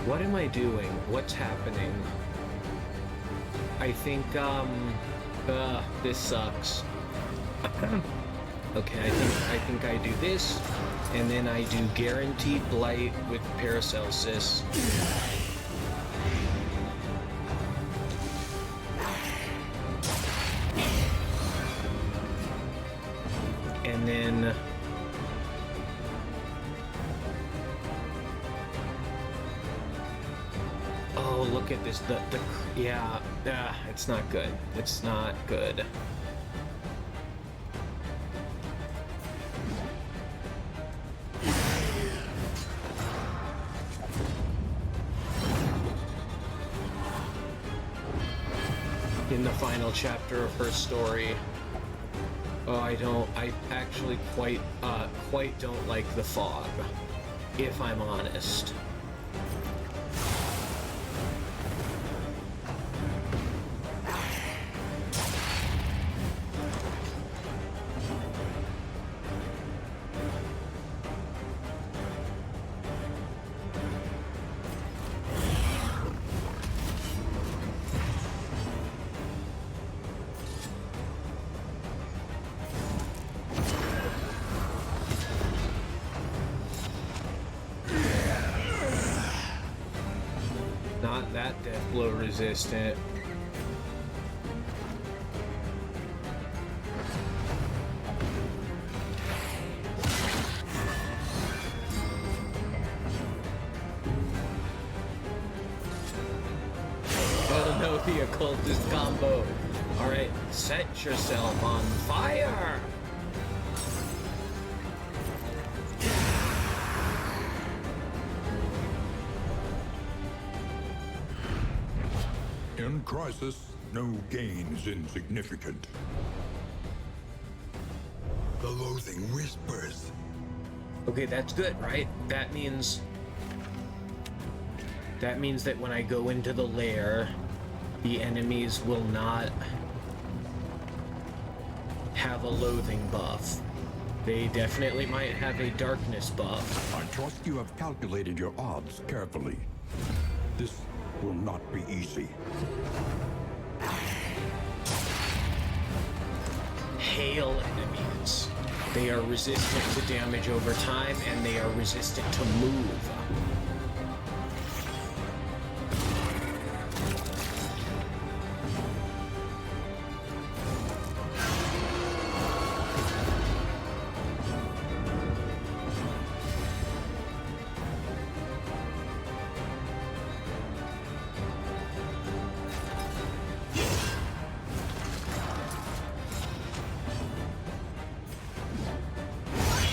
what am I doing? What's happening? I think, this sucks. Okay, I think I do this, and then I do Guaranteed Blight with Paracelsus. And then... Oh, look at this, yeah, it's not good. It's not good. In the final chapter of her story. Oh, I actually quite don't like the fog, if I'm honest. Not that death blow resistant. Oh no, the occultist combo. Alright, set yourself on fire! In crisis, no gain is insignificant. The loathing whispers. Okay, that's good, right? That means that when I go into the lair, the enemies will not have a loathing buff. They definitely might have a darkness buff. I trust you have calculated your odds carefully. This will not be easy. Hail enemies. They are resistant to damage over time, and they are resistant to move.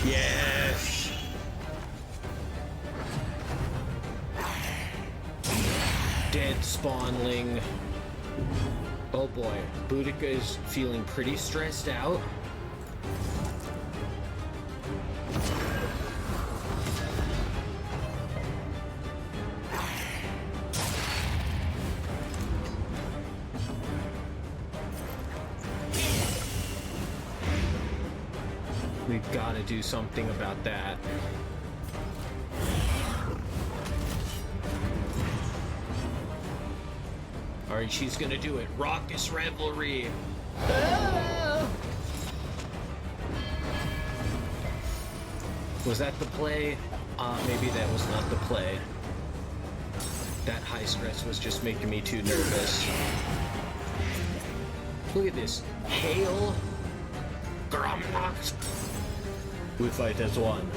Yes! Dead spawnling. Oh boy, Boudica is feeling pretty stressed out. We've got to do something about that. Alright, she's gonna do it. Raucous revelry. Ah! Was that the play? Maybe that was not the play. That high stress was just making me too nervous. Look at this. Hail. Gromnacht. We fight as one.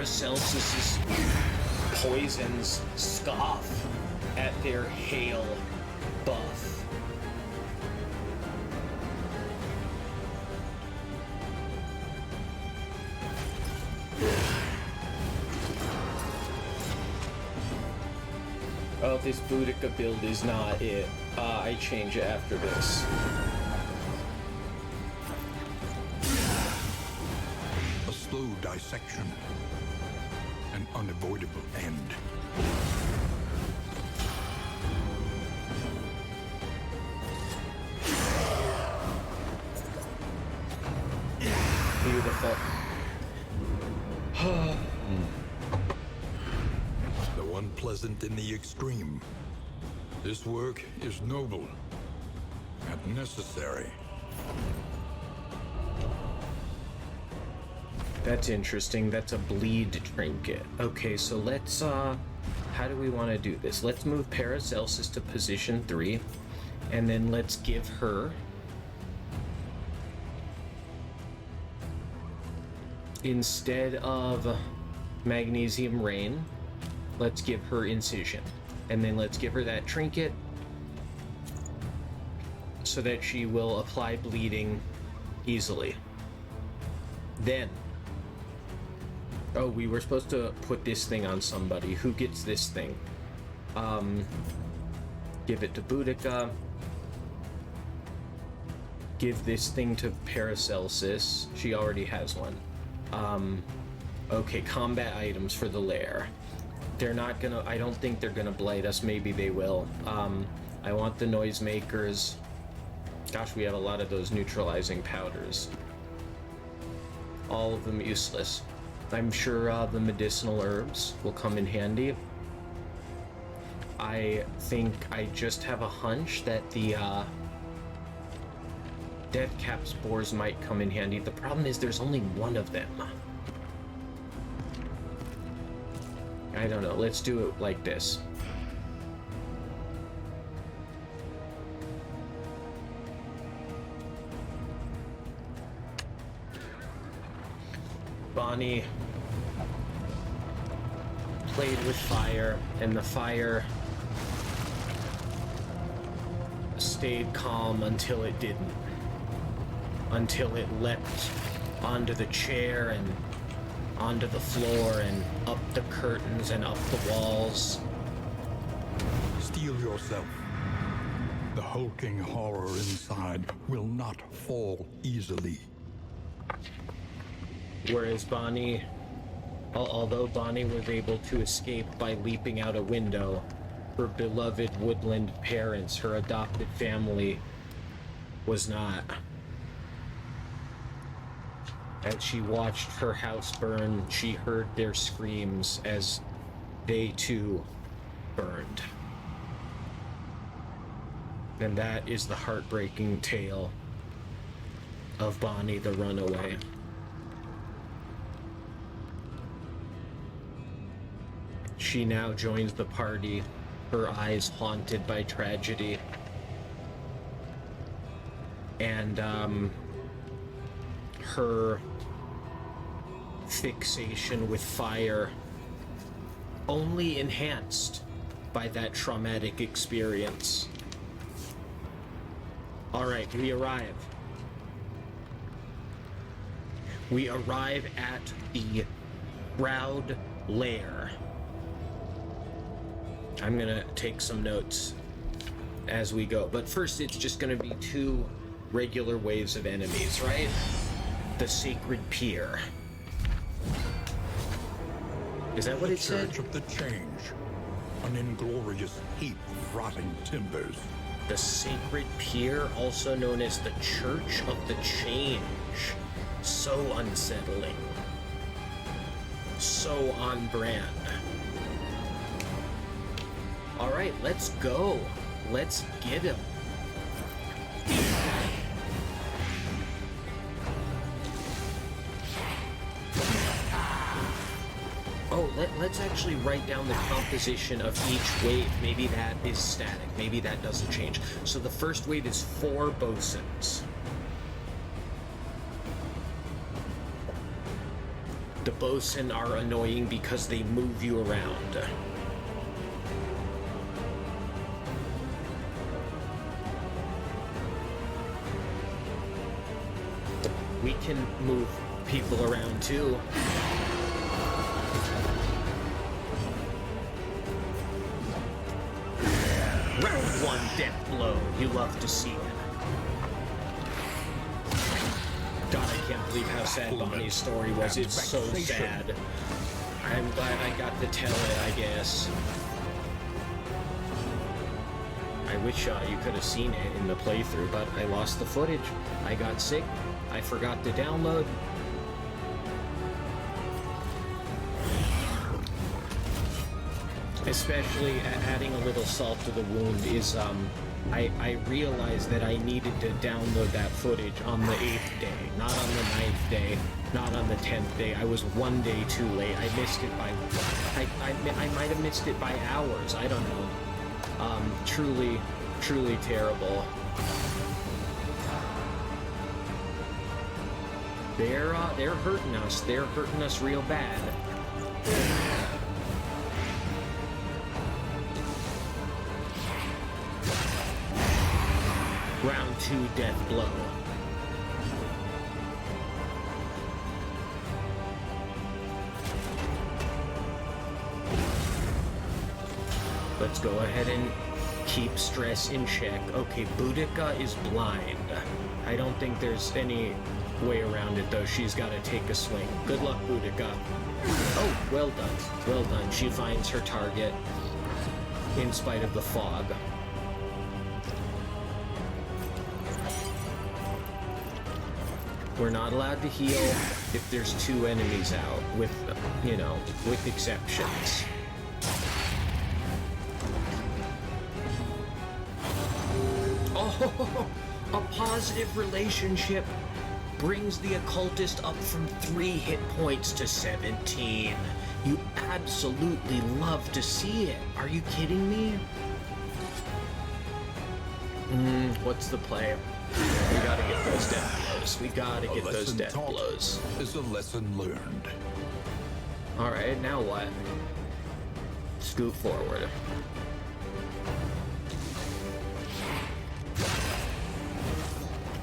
Paracelsus's poisons scoff at their hail buff. Oh, this Boudica build is not it. I change it after this. A slow dissection. An unavoidable end. Beautiful. Though unpleasant in the extreme, this work is noble and necessary. That's interesting. That's a bleed trinket. Okay, so let's, how do we want to do this? Let's move Paracelsus to position 3, and then let's give her... Instead of Magnesium Rain, let's give her Incision. And then let's give her that trinket so that she will apply bleeding easily. Then... Oh, we were supposed to put this thing on somebody. Who gets this thing? Give it to Boudica. Give this thing to Paracelsus. She already has one. Okay, combat items for the Lair. They're not gonna... I don't think they're gonna blight us. Maybe they will. I want the noisemakers. Gosh, we have a lot of those neutralizing powders. All of them useless. I'm sure the medicinal herbs will come in handy. I think I just have a hunch that the death cap spores might come in handy. The problem is there's only one of them. I don't know. Let's do it like this. Bonnie played with fire, and the fire stayed calm until it didn't. Until it leapt onto the chair and onto the floor and up the curtains and up the walls. Steel yourself. The hulking horror inside will not fall easily. Whereas Bonnie, although Bonnie was able to escape by leaping out a window, her beloved woodland parents, her adopted family, was not. As she watched her house burn, she heard their screams as they too burned. And that is the heartbreaking tale of Bonnie the Runaway. She now joins the party, her eyes haunted by tragedy. And, her fixation with fire only enhanced by that traumatic experience. Alright, we arrive. We arrive at the Shroud Lair. I'm gonna take some notes as we go, but first it's just gonna be 2 regular waves of enemies, right? The Sacred Pier. Is that what it said? Church of the Change. An inglorious heap of rotting timbers. The Sacred Pier, also known as the Church of the Change. So unsettling. So on brand. Alright, let's go. Let's get him. Oh, let's actually write down the composition of each wave. Maybe that is static. Maybe that doesn't change. So the first wave is 4 bosuns. The bosun are annoying because they move you around. We can move people around too. Round 1 death blow. You love to see it. God, I can't believe how sad Bonnie's story was. It's so sad. I'm glad I got to tell it, I guess. I wish you could have seen it in the playthrough, but I lost the footage. I got sick. I forgot to download. Especially adding a little salt to the wound is, I realized that I needed to download that footage on the 8th day, not on the 9th day, not on the 10th day. I was 1 day too late. I missed it by, I might have missed it by hours. I don't know. Truly, truly terrible. They're hurting us. They're hurting us real bad. Round 2 death blow. Let's go ahead and keep stress in check. Okay, Boudica is blind. I don't think there's any way around it though. She's got to take a swing. Good luck, Boudica. Oh, well done. Well done. She finds her target in spite of the fog. We're not allowed to heal if there's 2 enemies out, with, you know, with exceptions. Oh, a positive relationship brings the occultist up from 3 hit points to 17. You absolutely love to see it. Are you kidding me? What's the play? We gotta get those death blows. We gotta get those death blows. Is a lesson learned. Alright, now what? Scoot forward.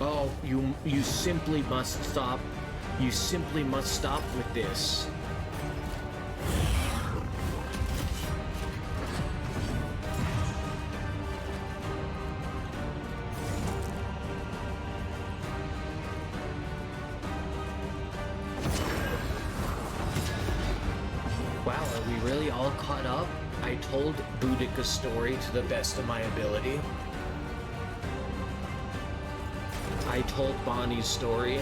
Oh, you simply must stop. You simply must stop with this. Wow, are we really all caught up? I told Boudica's story to the best of my ability. I told Bonnie's story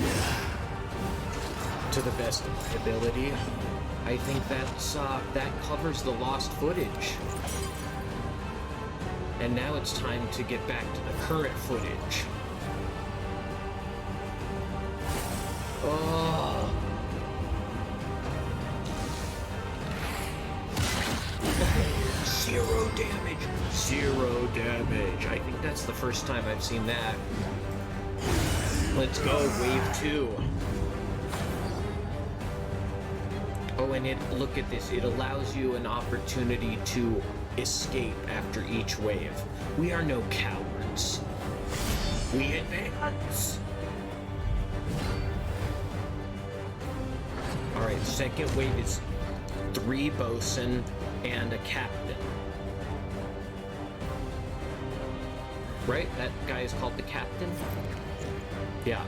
to the best of my ability. I think that covers the lost footage. And now it's time to get back to the current footage. Oh. 0 damage. 0 damage. I think that's the first time I've seen that. Let's go, wave 2. Oh, and look at this. It allows you an opportunity to escape after each wave. We are no cowards. We advance. Alright, second wave is 3 bosun and a captain. Right? That guy is called the captain? Yeah.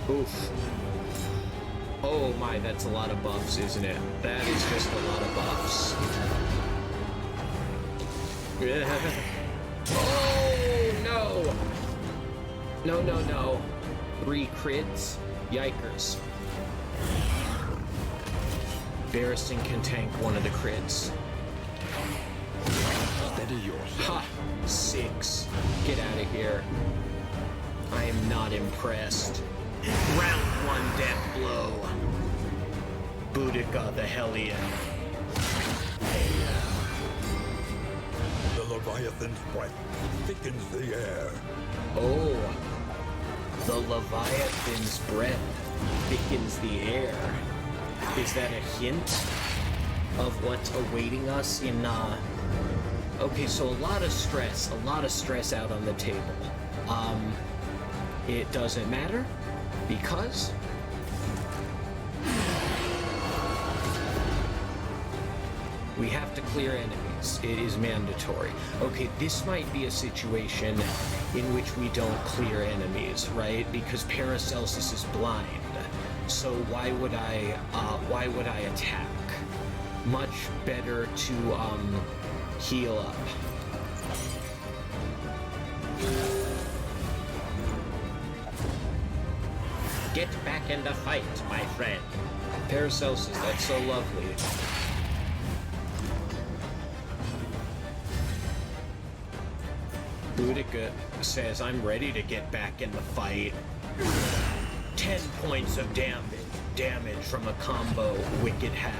Oof. Oh my, that's a lot of buffs, isn't it? That is just a lot of buffs. Oh no! No, no, no. 3 crits? Yikers. Barristan can tank one of the crits. Steady yourself. Ha! 6. Get out of here. I am not impressed. Round one, death blow. Boudica the Hellion. The Leviathan's breath thickens the air. Oh, the Leviathan's breath thickens the air. Is that a hint of what's awaiting us in, Okay, so a lot of stress out on the table. It doesn't matter, because we have to clear enemies. It is mandatory. Okay, this might be a situation in which we don't clear enemies, right? Because Paracelsus is blind. So why would I attack? Much better to heal up. Get back in the fight, my friend. Paracelsus, that's so lovely. Boudica says, I'm ready to get back in the fight. 10 points of damage from a combo Wicked Hack.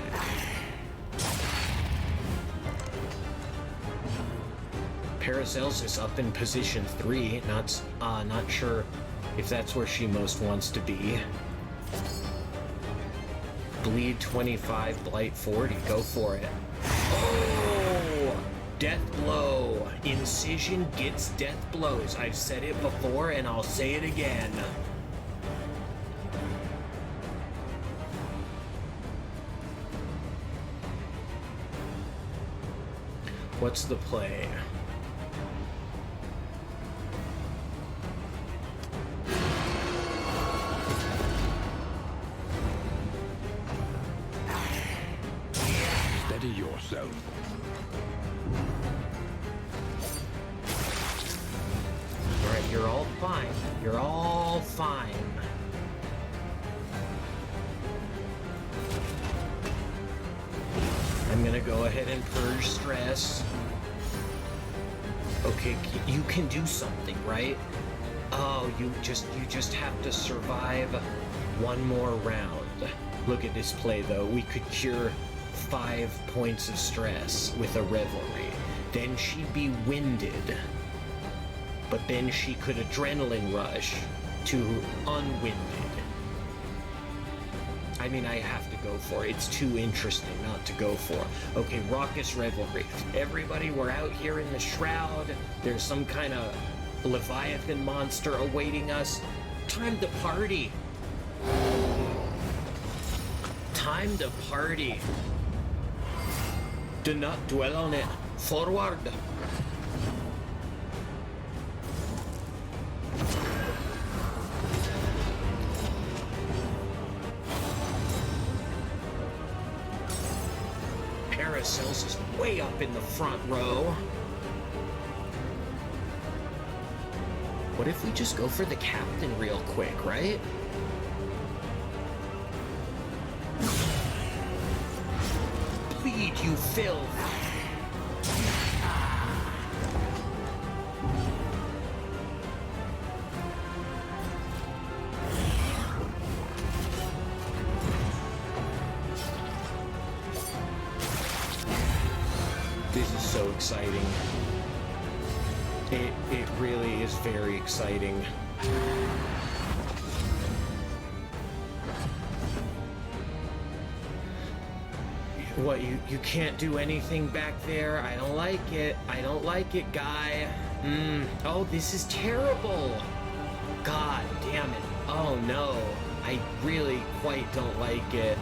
Paracelsus up in position 3. Not sure if that's where she most wants to be. Bleed 25, Blight 40. Go for it. Oh! Death blow. Incision gets death blows. I've said it before and I'll say it again. What's the play? Steady yourself. Alright, you're all fine. You're all fine. I'm gonna go ahead and purge stress. Okay, you can do something, right? Oh, you just have to survive one more round. Look at this play, though. We could cure 5 points of stress with a revelry. Then she'd be winded. But then she could adrenaline rush to unwinded. I mean, I have to go for it. It's too interesting not to go for. Okay, Raucous Revelry. Everybody, we're out here in the Shroud. There's some kind of Leviathan monster awaiting us. Time to party. Time to party. Do not dwell on it. Forward. Paracelsus is way up in the front row. What if we just go for the captain real quick, right? Bleed, you filth! This is so exciting. It really is very exciting. What, you can't do anything back there? I don't like it. I don't like it, guy. Oh, this is terrible. God damn it. Oh no. I really quite don't like it.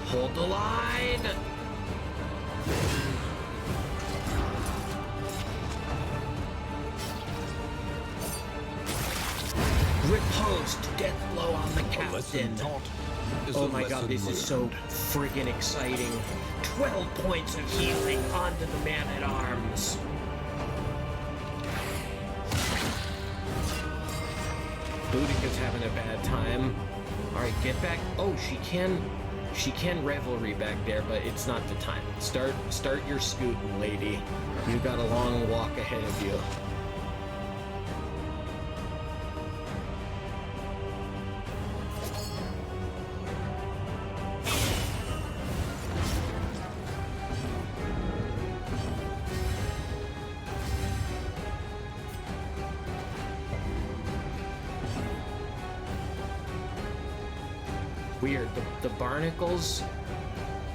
Hold the line! Riposte! Death blow on the captain! Oh my god, this is so friggin' exciting. 12 points of healing onto the man-at-arms. Boudica's having a bad time. Alright, get back. Oh, she can revelry back there, but it's not the time. Start your scooting, lady. You got a long walk ahead of you. Weird. The barnacles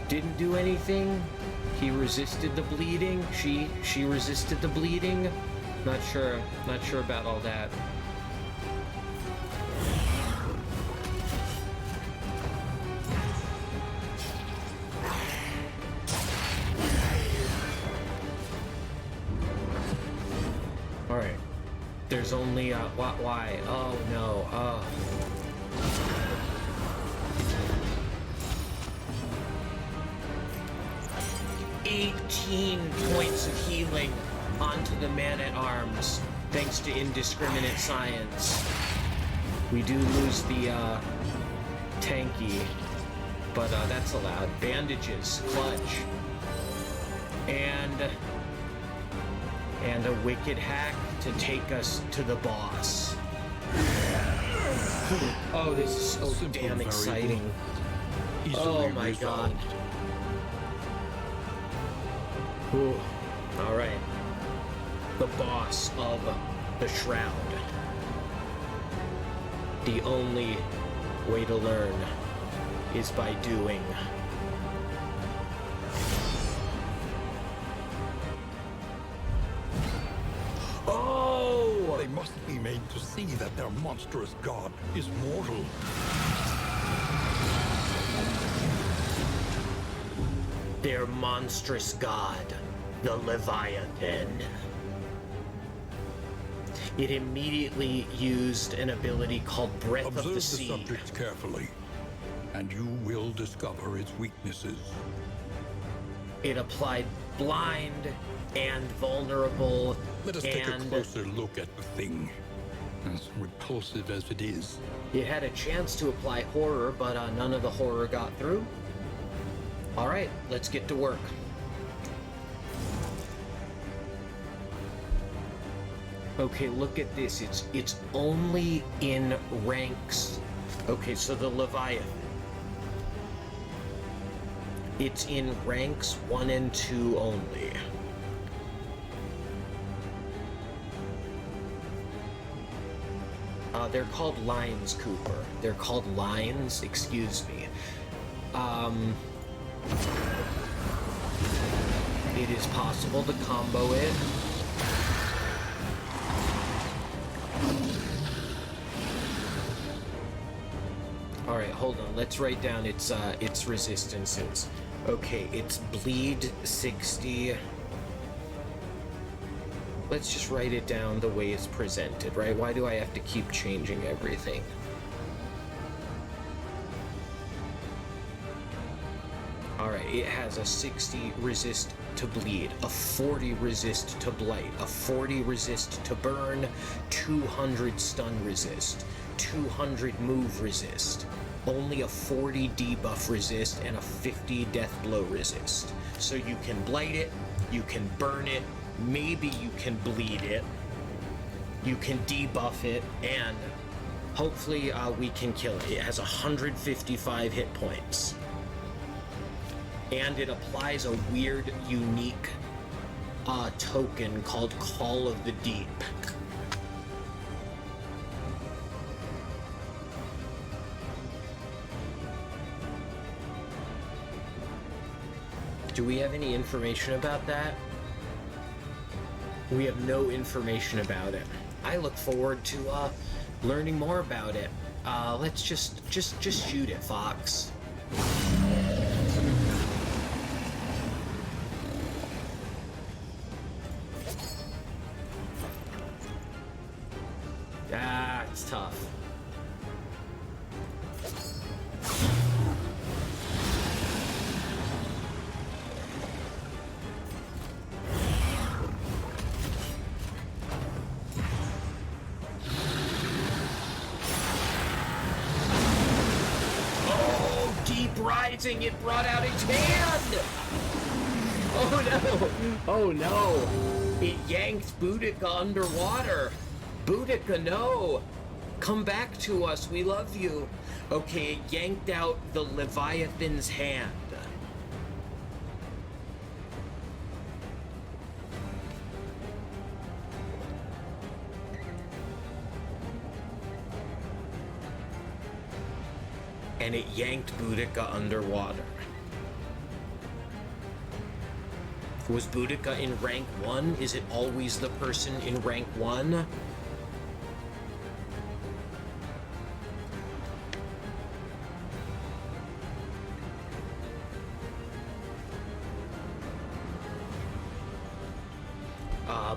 didn't do anything. He resisted the bleeding. She resisted the bleeding. Not sure about all that. All right. There's only why? Oh no. Oh. 18 points of healing onto the man-at-arms, thanks to indiscriminate science. We do lose the tanky, but that's allowed. Bandages, clutch, and a wicked hack to take us to the boss. Oh, this is so damn exciting. Oh my god. Ooh. All right. The boss of the Shroud. The only way to learn is by doing. Oh! They must be made to see that their monstrous god is mortal. Their monstrous god, the Leviathan. It immediately used an ability called Breath of the Sea. Observe the subject carefully, and you will discover its weaknesses. It applied blind and vulnerable. Let us take a closer look at the thing, as repulsive as it is. It had a chance to apply horror, but none of the horror got through. All right, let's get to work. Okay, look at this. It's only in ranks. Okay, so the Leviathan. It's in ranks 1 and 2 only. They're called lines, Cooper. They're called lines, excuse me. It is possible to combo it. All right, hold on. Let's write down its resistances. Okay, it's bleed 60. Let's just write it down the way it's presented, right? Why do I have to keep changing everything? Alright, it has a 60 resist to bleed, a 40 resist to blight, a 40 resist to burn, 200 stun resist, 200 move resist, only a 40 debuff resist, and a 50 death blow resist. So you can blight it, you can burn it, maybe you can bleed it, you can debuff it, and hopefully we can kill it. It has 155 hit points. And it applies a weird, unique token called Call of the Deep. Do we have any information about that? We have no information about it. I look forward to learning more about it. Let's just shoot it, Fox. Ah, it's tough. Oh, deep rising! It brought out its hand! Oh no! Oh no! It yanked Boudica underwater! Boudica, no! Come back to us, we love you. Okay, it yanked out the Leviathan's hand. and it yanked Boudica underwater. Was Boudica in rank 1? Is it always the person in rank 1?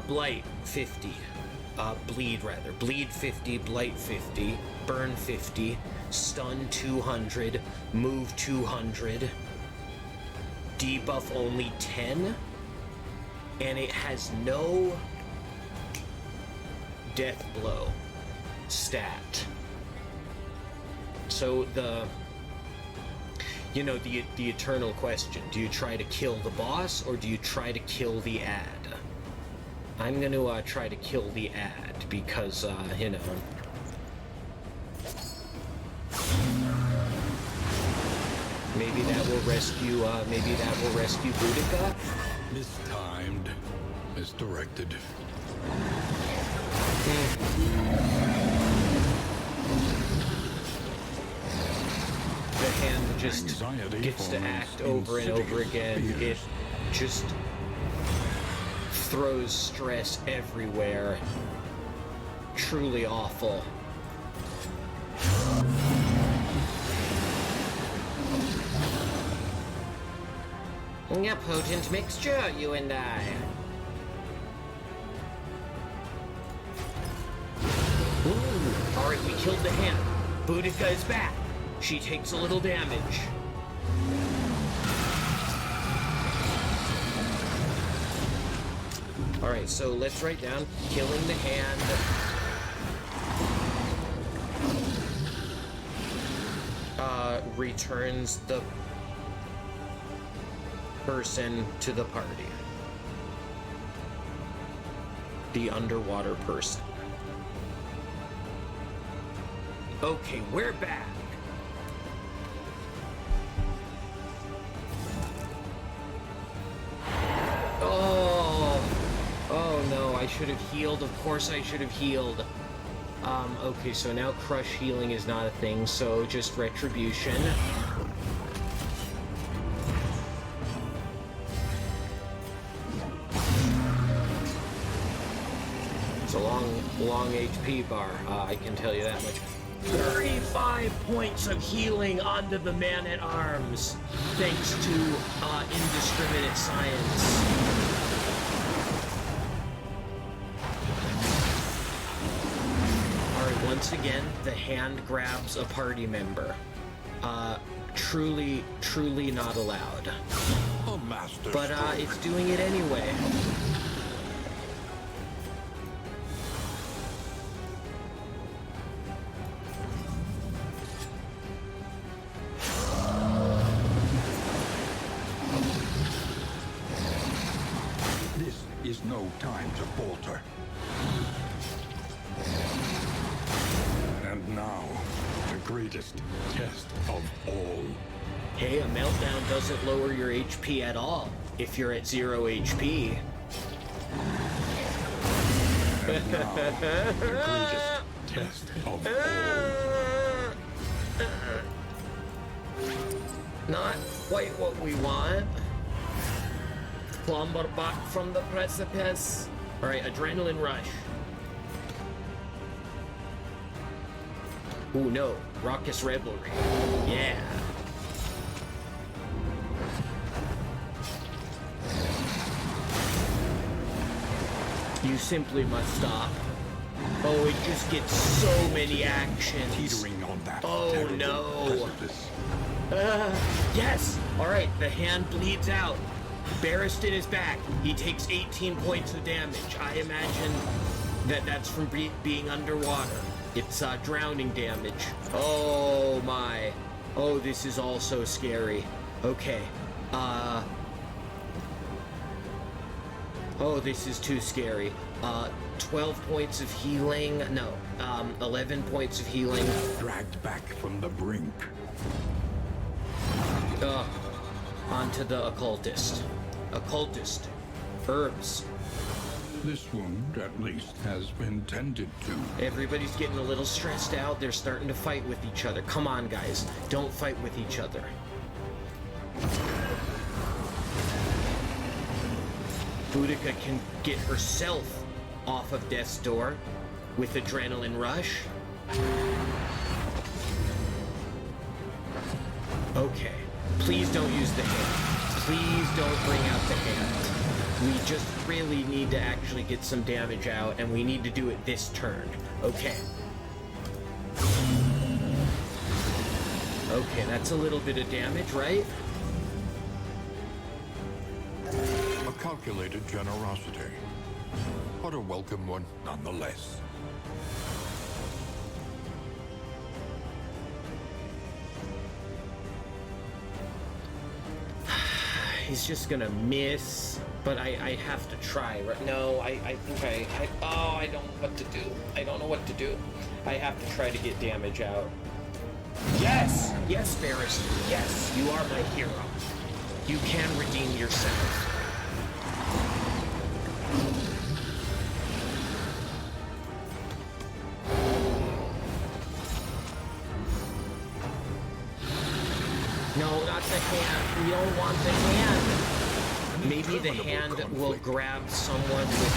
Blight 50. Bleed rather. Bleed 50, Blight 50, Burn 50, Stun 200, Move 200, Debuff only 10, and it has no Death Blow stat. So the eternal question, do you try to kill the boss or do you try to kill the ad? I'm gonna try to kill the ad because, maybe that will rescue, Boudica? Mistimed. Misdirected. The hand just Anxiety gets to follows act over and over again. insidious It fears. just throws stress everywhere. Truly awful. A potent mixture, you and I. Ooh, alright, we killed the hand. Boudica is back. She takes a little damage. Alright, so let's write down killing the hand. Returns the person to the party. The underwater person. Okay, we're back. Oh no, I should have healed. Of course I should have healed. Okay, so now crush healing is not a thing, so just retribution. It's a long HP bar, I can tell you that much. 35 points of healing onto the man-at-arms, thanks to indiscriminate science. Once again, the hand grabs a party member. Truly not allowed. A master But it's doing it anyway. This is no time to falter. And now, the greatest test of all. Hey, a meltdown doesn't lower your HP at all if you're at 0 HP. And now, the greatest test of all. Not quite what we want. Clamber back from the precipice. Alright, adrenaline rush. Ooh, no. Raucous revelry. Yeah. You simply must stop. Oh, it just gets so many actions. Teetering on that Oh, terrible no. precipice. Yes! Alright, the hand bleeds out. Barristan is back. He takes 18 points of damage. I imagine that's from being underwater. It's drowning damage. Oh my. Oh, this is all so scary. Okay. Oh, this is too scary. 12 points of healing. No. 11 points of healing. Dragged back from the brink. Onto the occultist. Occultist. Herbs. This wound, at least, has been tended to. Everybody's getting a little stressed out. They're starting to fight with each other. Come on, guys. Don't fight with each other. Boudica can get herself off of death's door with adrenaline rush. Okay. Please don't use the hand. Please don't bring out the hand. We just really need to actually get some damage out, and we need to do it this turn. Okay. Okay, that's a little bit of damage, right? A calculated generosity, but a welcome one nonetheless. He's just gonna miss, but I have to try. No, I think I don't know what to do. I don't know what to do. I have to try to get damage out. Yes! Yes, Ferris. Yes, you are my hero. You can redeem yourself. No, not the hand. We don't want the hand. Maybe the hand will grab someone with...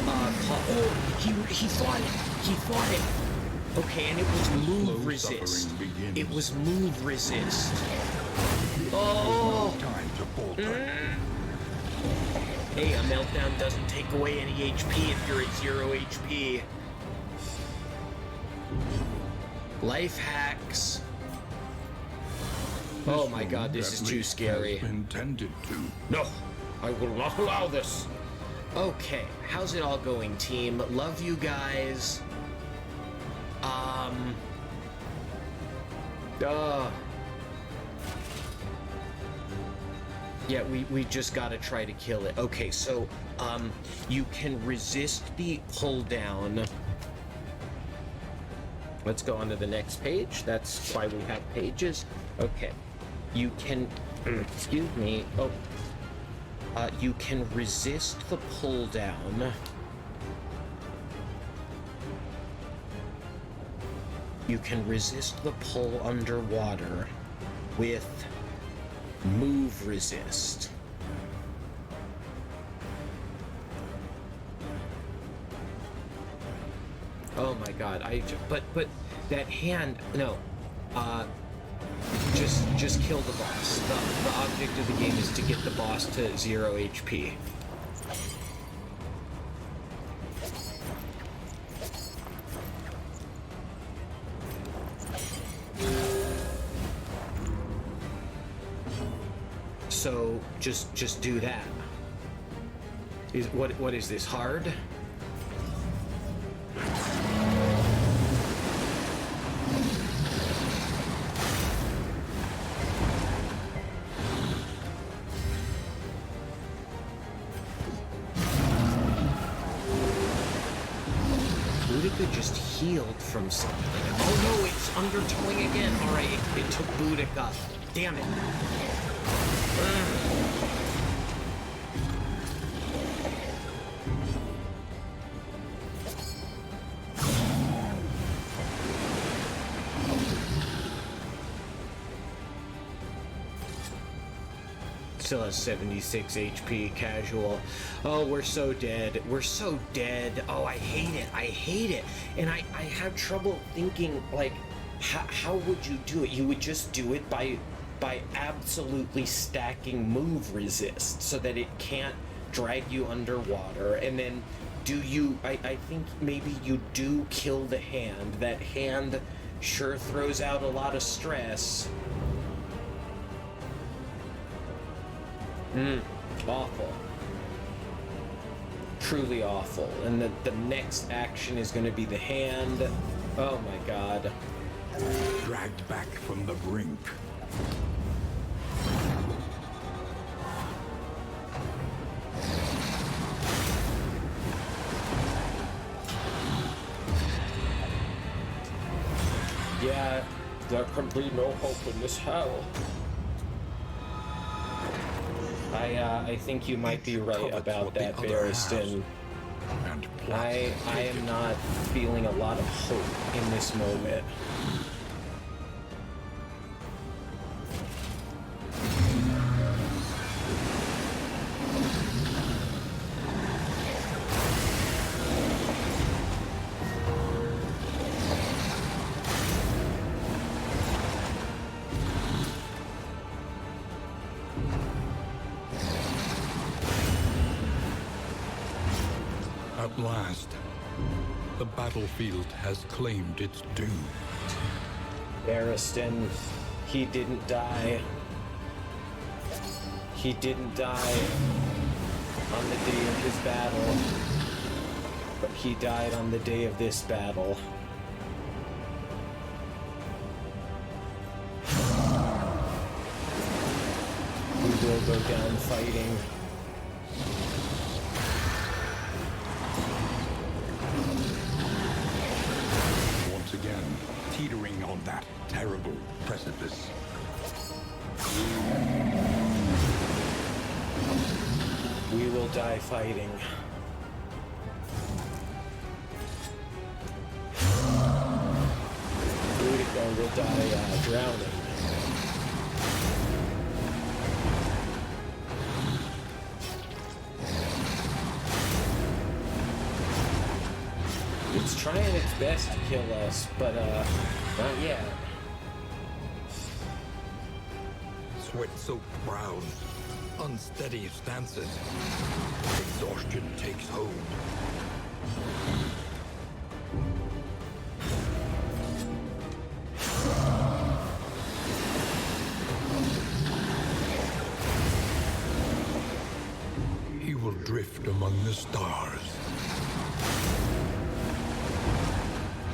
oh, he fought it. He fought it. Okay, and it was move resist. It was move resist. Oh! Time to falter. Hey, a meltdown doesn't take away any HP if you're at 0 HP. Life hacks. Oh my god, this is too scary. Intended to. No, I will not allow this. Okay, how's it all going, team? Love you guys. Yeah, we just gotta try to kill it. Okay, so, you can resist the pull down. Let's go on to the next page. That's why we have pages. Okay. You can, excuse me, you can resist the pull down. You can resist the pull underwater with move resist. Oh my god, but that hand, no, just kill the boss. The object of the game is to get the boss to 0 HP. So just do that. What is this, hard? Just healed from something. Oh no, it's undertowing again. Alright, it took Boudica. Damn it. Still has 76 HP, casual. Oh, we're so dead. We're so dead. Oh, I hate it. I hate it. And I have trouble thinking, like, how would you do it? You would just do it by absolutely stacking move resist so that it can't drag you underwater. And then I think maybe you do kill the hand. That hand sure throws out a lot of stress. Awful. Truly awful. And the next action is going to be the hand. Oh my god. Dragged back from the brink. Yeah, there can be no hope in this hell. I think you might be Each right covets about what the that, other has, Barristan. and plots I to take am it. not feeling a lot of hope in this moment. At last, the battlefield has claimed its due. Barristan, he didn't die. He didn't die on the day of his battle, but he died on the day of this battle. We will go down fighting. Once again, teetering on that terrible precipice. We will die fighting. Udico will die drowning. It's trying its best to kill us, but not yet. Sweat-soaked brows, unsteady stances. Exhaustion takes hold. He will drift among the stars.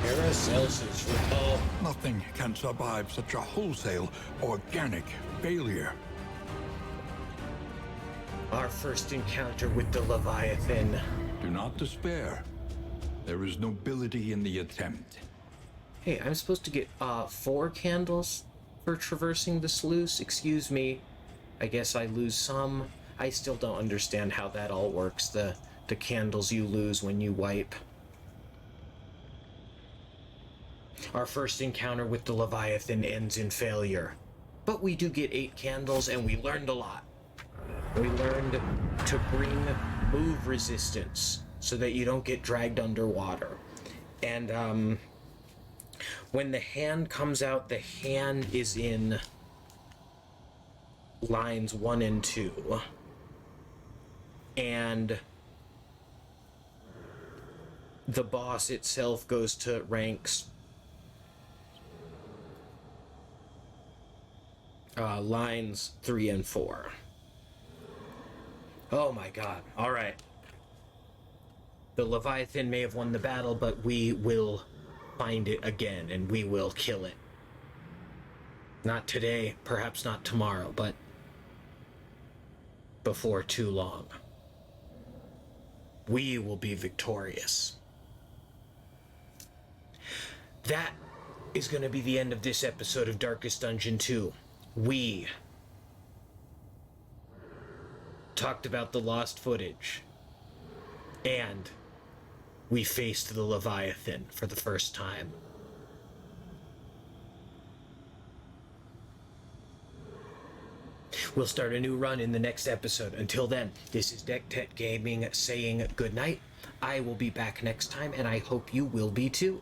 Paracelsus recall. Nothing can survive such a wholesale, organic failure. Our first encounter with the Leviathan. Do not despair. There is nobility in the attempt. Hey, I'm supposed to get 4 candles for traversing the sluice. Excuse me. I guess I lose some. I still don't understand how that all works. The candles you lose when you wipe. Our first encounter with the Leviathan ends in failure. But we do get 8 candles, and we learned a lot. We learned to bring move resistance so that you don't get dragged underwater. And when the hand comes out, the hand is in lines 1 and 2. And the boss itself goes to ranks lines 3 and 4. Oh my god. Alright. The Leviathan may have won the battle, but we will find it again, and we will kill it. Not today, perhaps not tomorrow, but before too long. We will be victorious. That is going to be the end of this episode of Darkest Dungeon 2. We talked about the lost footage, and we faced the Leviathan for the first time. We'll start a new run in the next episode. Until then, this is DeckTech Gaming saying goodnight. I will be back next time, and I hope you will be too.